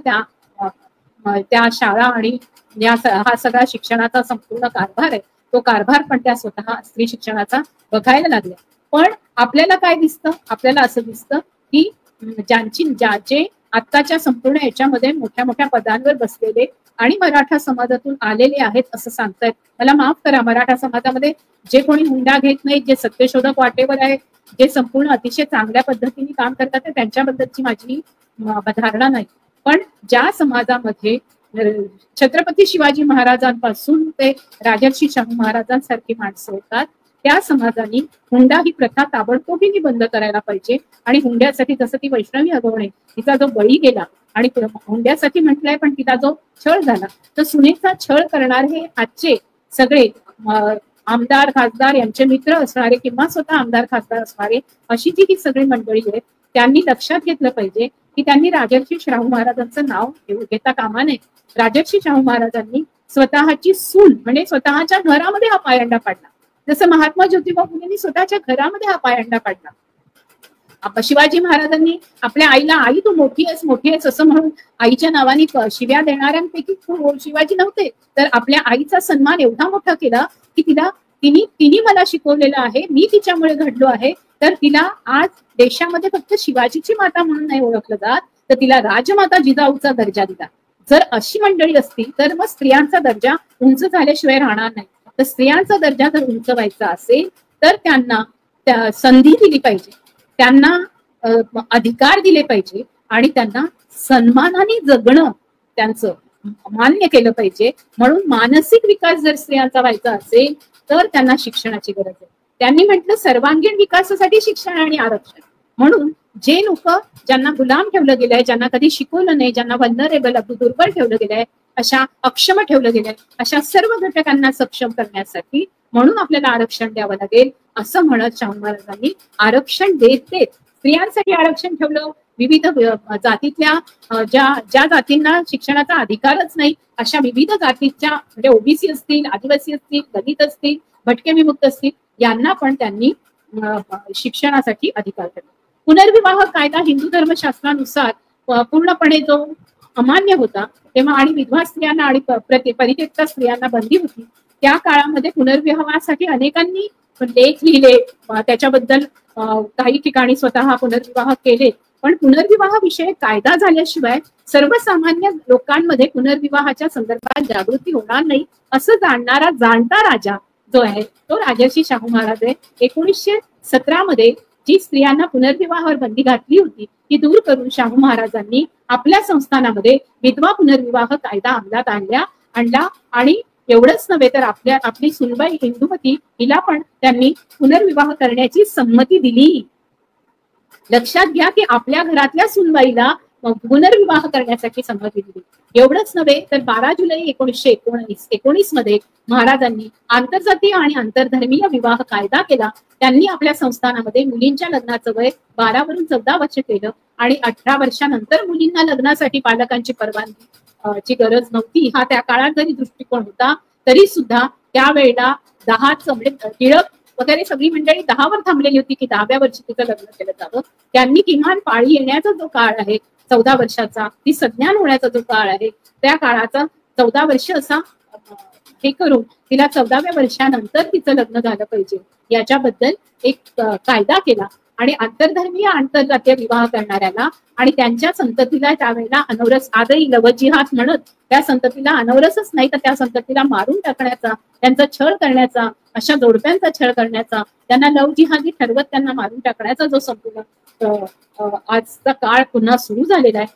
त्या शाळा आणि हा सगळा शिक्षणाचा संपूर्ण कारभार आहे, तो कारभार पण त्या स्वतः स्त्री शिक्षणाचा बघायला लागल्या. पण आपल्याला काय दिसतं, आपल्याला असं दिसतं की ज्याचे आत्ताच्या संपूर्ण याच्यामध्ये मोठ्या मोठ्या पदांवर बसलेले आणि मराठा समाजातून आलेले आहेत असं सांगतायत. मला माफ करा, मराठा समाजामध्ये जे कोणी हुंडा घेत नाहीत, जे सत्यशोधक वाटेवर आहेत, जे संपूर्ण अतिशय चांगल्या पद्धतीने काम करतात त्यांच्याबद्दलची माझी धारणा नाही. पण ज्या समाजामध्ये छत्रपती शिवाजी महाराजांपासून ते राजर्षी शाहू महाराजांसारखी माणसं होतात, त्या समाजाने हुंडा ही प्रथा ताबडतोबीने बंद करायला पाहिजे. आणि हुंड्यासाठी जसं ती वैष्णवी अगवणे, तिचा जो बळी गेला आणि हुंड्यासाठी म्हटलंय पण तिचा जो छळ झाला, तर सुनेचा छळ करणारे हे आजचे सगळे आमदार खासदार यांचे मित्र असणारे किंवा स्वतः आमदार खासदार असणारे अशी जी ही सगळी मंडळी आहेत, त्यांनी लक्षात घेतलं पाहिजे की त्यांनी राजर्षी शाहू महाराजांचं नाव घेता कामा नये. राजर्षी शाहू महाराजांनी स्वतःची सून म्हणजे स्वतःच्या घरामध्ये हा पायंडा पाडला, जसं महात्मा ज्योतिबा फुलेंनी स्वतःच्या घरामध्ये हा पायंडा पाडला. शिवाजी महाराजांनी आपल्या आईला, आई तू मोठी आहेस असं म्हणून आईच्या नावाने शिव्या देणाऱ्यांपैकी शिवाजी नव्हते, तर आपल्या आईचा सन्मान एवढा मोठा केला की तिने मला शिकवलेलं आहे, मी तिच्यामुळे घडलो आहे, तर तिला आज देशामध्ये फक्त शिवाजीची माता म्हणून नाही ओळखलं जात, तर तिला राजमाता जिजाऊचा दर्जा दिला. जर अशी मंडळी असती तर मग स्त्रियांचा दर्जा उंच झाल्याशिवाय राहणार नाही. तर स्त्रियांचा दर्जा जर उंच व्हायचा असेल तर त्यांना संधी दिली पाहिजे, त्यांना अधिकार दिले पाहिजे आणि त्यांना सन्मानाने जगणं त्यांचं मान्य केलं पाहिजे. म्हणून मानसिक विकास जर स्त्रियांचा व्हायचा असेल तर त्यांना शिक्षणाची गरज आहे. त्यांनी म्हटलं सर्वांगीण विकासासाठी शिक्षण आणि आरक्षण. म्हणून जे लोक ज्यांना गुलाम ठेवलं गेलंय, ज्यांना कधी शिकवलं नाही, ज्यांना वल्नरेबल दुर्बल ठेवलं गेलंय, अशा अक्षम ठेवलं गेलंय, अशा सर्व घटकांना सक्षम करण्यासाठी म्हणून आपल्याला आरक्षण द्यावं लागेल असं म्हणत शाहू महाराजांनी आरक्षण देत स्त्रियांसाठी आरक्षण ठेवलं. विविध जातीतल्या ज्या जातींना शिक्षणाचा अधिकारच नाही अशा विविध जातीच्या म्हणजे ओबीसी असतील, आदिवासी असतील, दलित असतील, भटके विमुक्त असतील, यांना पण त्यांनी शिक्षणासाठी अधिकार दिला. पुनर्विवाह कायदा हिंदू धर्मशास्त्रानुसार पूर्णपणे जो अमान्य होता तेव्हा आणि विधवा स्त्रियांना आणि परित्यक्ता स्त्रियांना बंदी होती, त्या काळामध्ये पुनर्विवाहासाठी अनेकांनी लेख लिहिले, त्याच्याबद्दल काही ठिकाणी स्वतः पुनर्विवाह केले. पण पुनर्विवाह विषयी कायदा झाल्याशिवाय सर्वसामान्य लोकांमध्ये पुनर्विवाहाच्या संदर्भात जागृती होणार नाही असं जाणणारा जाणता राजा जो आहे तो राजर्षी शाहू महाराज आहे. 1917 मध्ये जी स्त्रियांना पुनर्विवाहावर बंदी घातली होती ती दूर करून शाहू महाराजांनी आपल्या संस्थानामध्ये विधवा पुनर्विवाह कायदा अंमलात आणला आणि एवढंच नव्हे तर आपली सुनबाई इंदुमती हिला पण त्यांनी पुनर्विवाह करण्याची संमती दिली. लक्षात घ्या की आपल्या घरातल्या सुनबाईला पुनर्विवाह करण्यासाठी संमती दिली. एवढंच नव्हे तर 12 जुलै 1919 मध्ये महाराजांनी आंतरजातीय आणि आंतरधर्मीय विवाह कायदा केला. त्यांनी आपल्या संस्थानामध्ये मुलींच्या लग्नाचं वय 12 वरून 14 वर्ष केलं आणि 18 वर्षानंतर मुलींना लग्नासाठी पालकांची परवानगी ची गरज नव्हती. हा त्या काळात जरी दृष्टिकोन होता तरी सुद्धा त्यावेळेला 10 म्हणजे टिळक वगैरे सगळी मंडळी 10 वर थांबलेली होती की 10व्या वर्षी तिचं लग्न केलं जावं. त्यांनी किमान पाळी येण्याचा जो काळ आहे 14 वर्षाचा, ती संज्ञान होण्याचा जो काळ आहे त्या काळाचा 14 वर्ष असा हे करून तिला 14व्या वर्षानंतर तिचं लग्न झालं पाहिजे याच्याबद्दल एक कायदा केला. आणि आंतरधर्मीय आंतरजातीय विवाह करणाऱ्याला आणि त्यांच्या संततीला त्यावेळेला अनौरस आदई लवजिहात म्हणत त्या संततीला अनौरसच नाही तर त्या संततीला मारून टाकण्याचा, त्यांचा छळ करण्याचा, अशा जोडप्यांचा छळ करण्याचा, त्यांना लवजिहादी ठरवत त्यांना मारून टाकण्याचा जो संपूर्ण आजचा काळ पुन्हा सुरू झालेला आहे.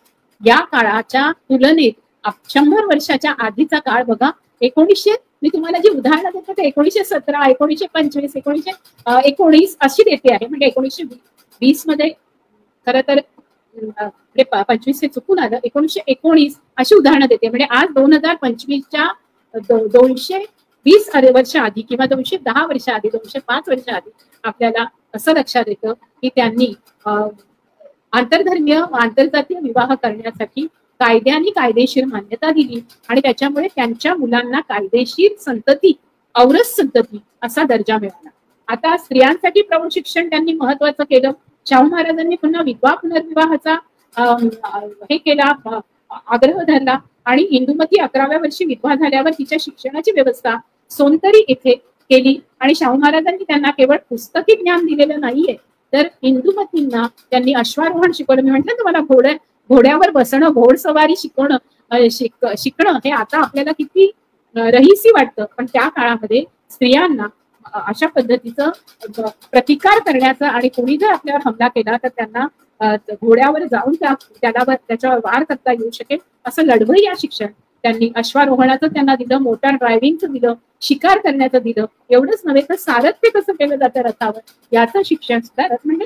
या काळाच्या तुलनेत 100 वर्षाच्या आधीचा काळ बघा. मी तुम्हाला जी उदाहरणं देते ते 1917, 1925, 1919 अशी देते आहे. म्हणजे 1920 मध्ये खरं तर 25 हे चुकून आलं, 1919 अशी उदाहरणं देते. म्हणजे आज 2025च्या 220 वर्ष आधी किंवा 210 वर्ष आधी, 205 वर्ष आधी आपल्याला असं लक्षात येतं की त्यांनी आंतरधर्मीय आंतरजातीय विवाह करण्यासाठी कायद्याने कायदेशीर मान्यता दिली आणि त्याच्यामुळे त्यांच्या मुलांना कायदेशीर संतती, औरस संतती असा दर्जा मिळाला. आता स्त्रियांसाठी प्रौढ शिक्षण त्यांनी महत्वाचं केलं. शाहू महाराजांनी पुन्हा विधवा पुनर्विवाहाचा हे केला, आग्रह धरला आणि इंदुमती 11व्या वर्षी विधवा झाल्यावर तिच्या शिक्षणाची व्यवस्था सोनतरी येथे केली. आणि शाहू महाराजांनी त्यांना केवळ पुस्तकी ज्ञान दिलेलं नाहीये तर इंदुमतींना त्यांनी अश्वारोहण शिकवलं. मी म्हटलं तुम्हाला घोड्यावर बसणं, घोडसवारी शिकणं हे आता आपल्याला किती रहिसी वाटतं, पण त्या काळामध्ये स्त्रियांना अशा पद्धतीचं प्रतिकार करण्याचा आणि कोणी जर आपल्यावर हमला केला तर त्यांना घोड्यावर जाऊन त्याच्यावर वार करता येऊ शकेल असं लढवं या शिक्षण त्यांनी अश्वारोहणाचं त्यांना दिलं, मोटार ड्रायव्हिंगचं दिलं, शिकार करण्याचं दिलं. एवढंच नव्हे तर सारथ्य कसं केलं जातं रथावर याचं शिक्षण सुद्धा. रथ म्हणजे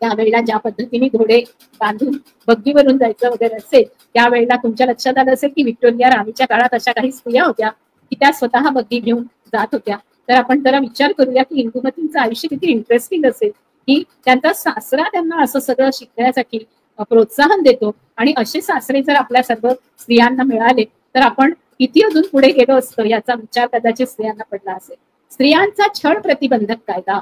त्यावेळेला ज्या पद्धतीने घोडे बांधून बग्गीवरून जायचं वगैरे असेल त्यावेळेला तुमच्या लक्षात आलं असेल की व्हिक्टोरिया राणीच्या काळात अशा काही स्त्रिया होत्या की त्या स्वतः बग्गी घेऊन जात होत्या. तर आपण जरा विचार करूया की इंदुमतींचं आयुष्य किती इंटरेस्टिंग असेल की त्यांचा सासरा त्यांना असं सगळं शिकण्यासाठी प्रोत्साहन देतो आणि असे सासरे जर आपल्या सर्व स्त्रियांना मिळाले तर आपण किती अजून पुढे गेलो असतो याचा विचार कदाचित स्त्रियांना पडला असेल. स्त्रियांचा छळ प्रतिबंधक कायदा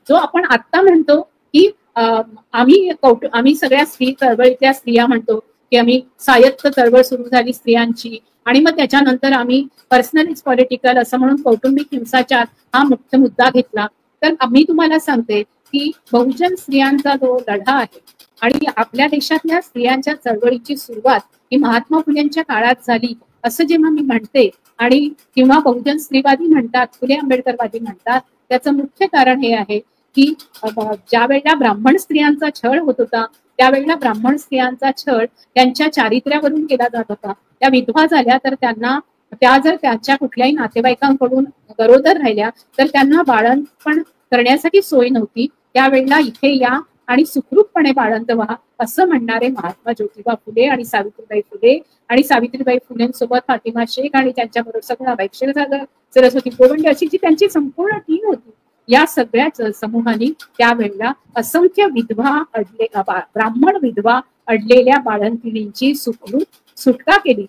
जो आपण आता म्हणतो की आम्ही सगळ्या स्त्री चळवळीतल्या स्त्रिया म्हणतो की आम्ही स्वायत्त चळवळ सुरू झाली स्त्रियांची आणि मग त्याच्यानंतर आम्ही पर्सनल इज पॉलिटिकल असं म्हणून कौटुंबिक हिंसाचार हा मुख्य मुद्दा घेतला. तर मी तुम्हाला सांगते की बहुजन स्त्रियांचा जो लढा आहे आणि आपल्या देशातल्या स्त्रियांच्या चळवळीची सुरुवात ही महात्मा फुलेंच्या काळात झाली असं जेव्हा मी म्हणते आणि किंवा बहुजन स्त्रीवादी म्हणतात, फुले आंबेडकरवादी म्हणतात, त्याचं मुख्य कारण हे आहे की ज्या वेळेला ब्राह्मण स्त्रियांचा छळ होत होता त्यावेळेला ब्राह्मण स्त्रियांचा छळ त्यांच्या चारित्र्यावरून केला जात होता. त्या विधवा झाल्या तर त्या जर त्यांच्या कुठल्याही नातेवाईकांकडून गरोदर राहिल्या तर त्यांना बाळंतपण करण्यासाठी सोय नव्हती. त्यावेळेला इथे या आणि सुखरूपपणे बाळंत व्हा असं म्हणणारे महात्मा ज्योतिबा फुले आणि सावित्रीबाई फुले आणि सावित्रीबाई फुलेंसोबत फातिमा शेख आणि त्यांच्याबरोबर सगळा क्षीरसागर सरस्वती गोवंडे अशी जी त्यांची संपूर्ण टीम होती या सगळ्याच समूहाने त्यावेळेला असंख्य विधवा ब्राह्मण विधवा अडलेल्या बाळंतिणींची सुटका केली.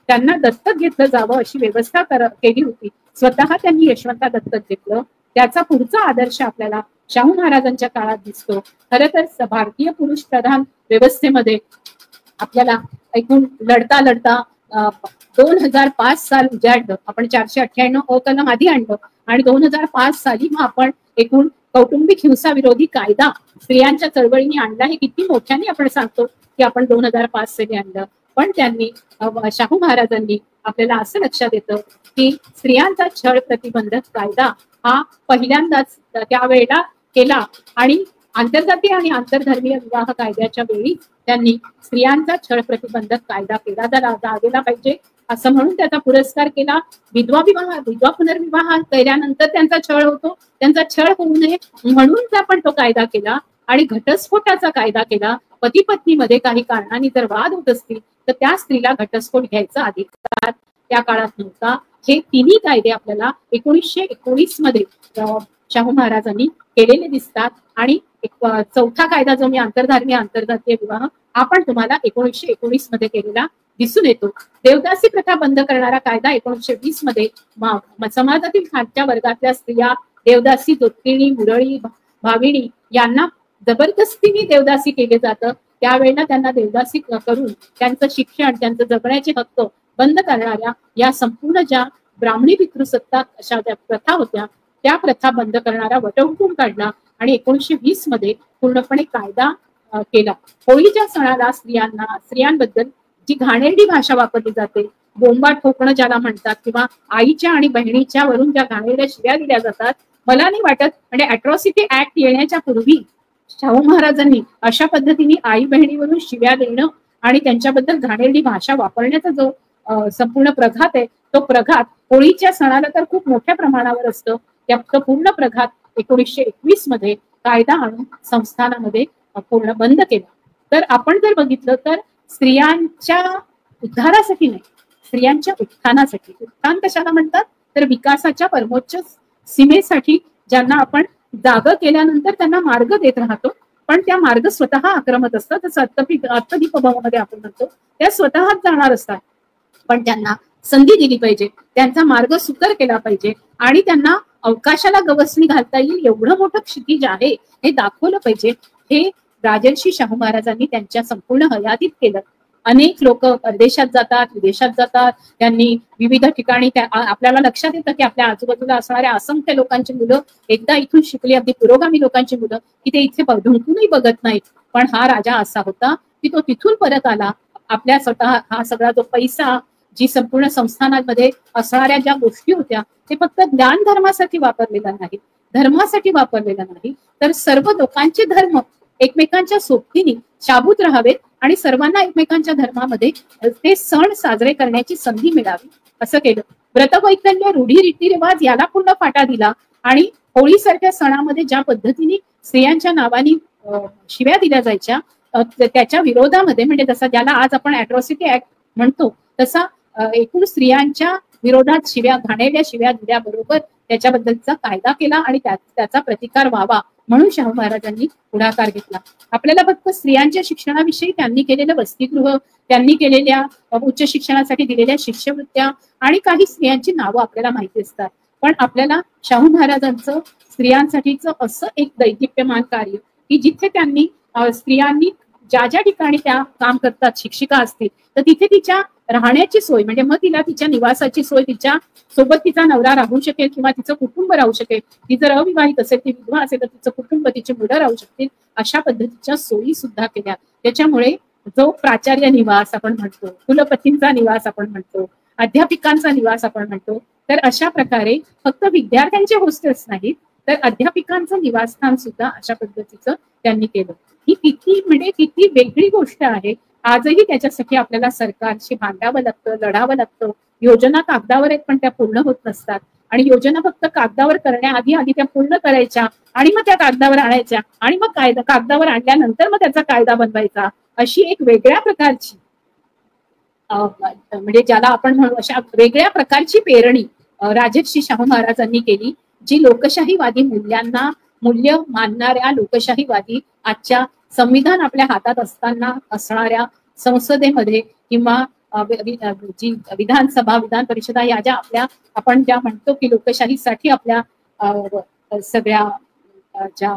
त्यांना दत्तक घेतलं जावं अशी व्यवस्था केली होती. स्वतः त्यांनी यशवंता दत्तक घेतलं. त्याचा पुढचा आदर्श आपल्याला शाहू महाराजांच्या काळात दिसतो. खरं तर भारतीय पुरुष प्रधान व्यवस्थेमध्ये आपल्याला ऐकून लढता लढता 2005 साल उजाडलं. आपण 498 कलम आधी आणलं आणि 2005 साली मग आपण एकूण कौटुंबिक हिंसा विरोधी कायदा स्त्रियांच्या चळवळीने आणला. हे किती मोठ्याने आपण सांगतो की आपण 2005 साली आणलं. पण त्यांनी शाहू महाराजांनी आपल्याला असं लक्षात येतं की स्त्रियांचा छळ प्रतिबंधक कायदा हा पहिल्यांदाच त्यावेळेला केला आणि आंतरजातीय आणि आंतरधर्मीय विवाह कायद्याच्या वेळी त्यांनी स्त्रियांचा छळ प्रतिबंधक कायदा केला गेला पाहिजे असं म्हणून त्याचा पुरस्कार केला. विधवा पुनर्विवाह केल्यानंतर त्यांचा छळ होतो. त्यांचा छळ होऊ नये म्हणून आपण तो कायदा केला आणि घटस्फोटाचा कायदा केला. पती पत्नीमध्ये काही कारणाने जर वाद होत असतील तर त्या स्त्रीला घटस्फोट घ्यायचा अधिकार त्या काळात नव्हता. हे तिन्ही कायदे आपल्याला 1919 मध्ये शाहू महाराजांनी केलेले दिसतात आणि चौथा कायदा जो मी आंतरधर्मीय आंतरजातीय विवाह हा पण तुम्हाला 1919 मध्ये केलेला दिसून येतो. देवदासी प्रथा बंद करणारा कायदा 1920 मध्ये समाजातील खालच्या वर्गातल्या स्त्रिया देवदासी, जोत्तिणी, मुरळी, भाविणी यांना जबरदस्तीने देवदासी केले जातं. त्यावेळेला त्यांना देवदासी करून त्यांचं शिक्षण, त्यांचं जगण्याचे हक्क बंद करणाऱ्या या संपूर्ण ज्या ब्राह्मणी पितृसत्ताक अशा ज्या प्रथा होत्या त्या प्रथा बंद करणारा वटहुकूम काढला आणि 1920 मध्ये पूर्णपणे कायदा केला. होळीच्या सणाला स्त्रियांबद्दल जी घाणेरडी भाषा वापरली जाते, बोंबा ठोकणं ज्याला म्हणतात किंवा आईच्या आणि बहिणीच्या वरून ज्या घाणेरड्या शिव्या दिल्या जातात, मला नाही वाटत म्हणजे अॅट्रॉसिटी ऍक्ट येण्याच्या पूर्वी शाहू महाराजांनी अशा पद्धतीने आई बहिणीवरून शिव्या देणं आणि त्यांच्याबद्दल घाणेरडी भाषा वापरण्याचा जो संपूर्ण प्रघात आहे तो प्रघात होळीच्या सणाला तर खूप मोठ्या प्रमाणावर असतं. त्या पूर्ण प्रघात 1921 मध्ये कायदा आणून संस्थानामध्ये पूर्ण बंद केला. तर आपण जर बघितलं तर स्त्रियांच्या उद्धारासाठी नाही, स्त्रियांच्या उत्थानासाठी. उत्थान कशाला म्हणतात तर विकासाच्या परमोच्च सीमेसाठी ज्यांना आपण जागं केल्यानंतर त्यांना मार्ग देत राहतो पण त्या मार्ग स्वतः आक्रमक असतात. जसं अर्थदीपभावामध्ये आपण म्हणतो त्या स्वतःच जाणार असतात पण त्यांना संधी दिली पाहिजे, त्यांचा मार्ग सुकर केला पाहिजे आणि त्यांना अवकाशाला गवसणी घालता येईल एवढं मोठं क्षितिज आहे हे दाखवलं पाहिजे. हे राजर्षी शाहू महाराजांनी त्यांच्या संपूर्ण हयातीत केलं. अनेक लोक परदेशात जातात, विदेशात जातात, त्यांनी विविध ठिकाणी आपल्याला लक्षात येतं की आपल्या आजूबाजूला असणाऱ्या असंख्य लोकांची मुलं एकदा इथून शिकली, अगदी पुरोगामी लोकांची मुलं की ते इथे ढुंकूनही बघत नाहीत. पण हा राजा असा होता की तो तिथून परत आला. आपल्या स्वतः हा सगळा जो पैसा, जी संपूर्ण संस्थानांमध्ये असणाऱ्या ज्या गोष्टी होत्या ते फक्त ज्ञान धर्मासाठी वापरलेला नाही, धर्मासाठी वापरलेला नाही, तर सर्व लोकांचे धर्म एकमेकांच्या सोबतीने शाबूत राहावेत आणि सर्वांना एकमेकांच्या धर्मामध्ये ते सण साजरे करण्याची संधी मिळावी असं केलं. व्रतवैकल्य, रूढी, रीतिरिवाज याला पूर्ण फाटा दिला आणि होळीसारख्या सणामध्ये ज्या पद्धतीने स्त्रियांच्या नावाने शिव्या दिल्या जायच्या त्याच्या विरोधामध्ये म्हणजे जसा ज्याला आज आपण अॅट्रॉसिटी ऍक्ट म्हणतो तसा एकूण स्त्रियांच्या विरोधात घाणेरड्या शिव्या दिल्याबरोबर त्याच्याबद्दलचा कायदा केला आणि त्याचा प्रतिकार व्हावा म्हणून शाहू महाराजांनी पुढाकार घेतला. आपल्याला फक्त स्त्रियांच्या शिक्षणाविषयी त्यांनी केलेलं वसतिगृह, त्यांनी केलेल्या उच्च शिक्षणासाठी दिलेल्या शिष्यवृत्त्या आणि काही स्त्रियांची नावं आपल्याला माहिती असतात. पण आपल्याला शाहू महाराजांचं स्त्रियांसाठीचं असं एक दैदिप्यमान कार्य की जिथे त्यांनी स्त्रियांनी ज्या ज्या ठिकाणी त्या काम करतात, शिक्षिका असतील तर तिथे तिच्या राहण्याची सोय म्हणजे मग तिला तिच्या निवासाची सोय, तिच्या सोबत तिचा नवरा राहू शकेल किंवा तिचं कुटुंब राहू शकेल, ती जर अविवाहित असेल, ती विधवा असेल तर तिचं कुटुंब, तिची मुलं राहू शकतील, अशा पद्धतीच्या सोयी सुद्धा केल्या. त्याच्यामुळे जो प्राचार्य निवास आपण म्हणतो, कुलपतींचा निवास आपण म्हणतो, अध्यापिकांचा निवास आपण म्हणतो, तर अशा प्रकारे फक्त विद्यार्थ्यांचे हॉस्टेल्स नाहीत तर अध्यापिकांचं निवासस्थान सुद्धा अशा पद्धतीचं त्यांनी केलं. ही किती म्हणजे किती वेगळी गोष्ट आहे. आजही त्याच्यासाठी आपल्याला सरकारशी भांडावं लागतं, लढावं लागतं. योजना कागदावर आहेत पण त्या पूर्ण होत नसतात. आणि योजना फक्त कागदावर करण्याआधी आधी त्या पूर्ण करायच्या आणि मग त्या कागदावर आणायच्या आणि मग कागदावर आणल्यानंतर मग त्याचा कायदा बनवायचा. अशी एक वेगळ्या प्रकारची म्हणजे ज्याला आपण म्हणू अशा वेगळ्या प्रकारची पेरणी राजर्षी शाहू महाराजांनी केली, जी लोकशाहीवादी मूल्य मानणाऱ्या लोकशाहीवादी आजच्या संविधान आपल्या हातात असताना असणाऱ्या संसदेमध्ये किंवा जी विधानसभा विधान परिषदा या ज्या आपल्या आपण ज्या म्हणतो की लोकशाहीसाठी आपल्या सगळ्या ज्या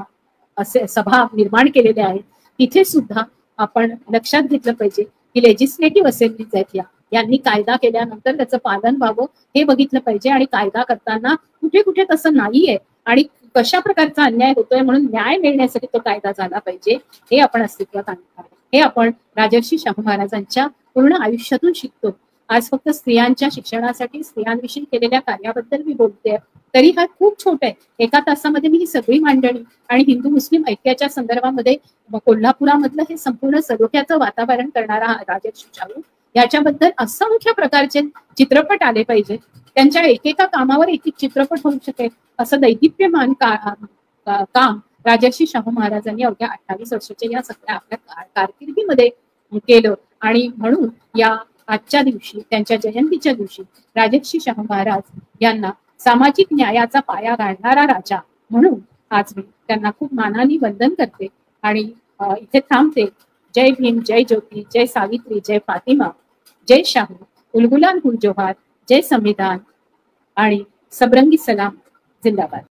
असे सभा निर्माण केलेल्या आहेत तिथे सुद्धा आपण लक्षात घेतलं पाहिजे की लेजिस्लेटिव्ह असेंब्लीज आहेत यांनी कायदा केल्यानंतर त्याचं पालन व्हावं हे बघितलं पाहिजे. आणि कायदा करताना कुठे कुठे तसं नाहीये आणि कशा प्रकारचा अन्याय होतोय म्हणून न्याय मिळण्यासाठी तो कायदा झाला पाहिजे हे आपण अस्तित्वात आणलं. हे आपण राजर्षी शाहू महाराजांच्या पूर्ण आयुष्यातून शिकतो. आज फक्त स्त्रियांच्या शिक्षणासाठी स्त्रियांविषयी केलेल्या कार्याबद्दल मी बोलते, तरी हा खूप छोटा आहे. एका तासामध्ये मी ही सगळी मांडणी आणि हिंदू मुस्लिम ऐक्याच्या संदर्भामध्ये कोल्हापुरामधलं हे संपूर्ण सलोख्याचं वातावरण करणारा राजर्षी शाहू याच्याबद्दल असंख्य प्रकारचे चित्रपट आले पाहिजे. त्यांच्या एकेका कामावर एक एक चित्रपट होऊ शकेल असं दैदिप्यमान काम राजर्षी शाहू महाराजांनी अवघ्या 28 वर्षाच्या या सगळ्या आपल्या कारकिर्दीमध्ये केलं. आणि म्हणून या आजच्या दिवशी त्यांच्या जयंतीच्या दिवशी राजर्षी शाहू महाराज यांना सामाजिक न्यायाचा पाया घालणारा राजा म्हणून आज मी त्यांना खूप मानाने वंदन करते आणि इथे थांबते. जय भीम, जय ज्योती, जय सावित्री, जय फातिमा, जय शाहू, उलगुलान गुल जोहार, जय संविधान आणि सबरंगी सलाम, जिंदाबाद.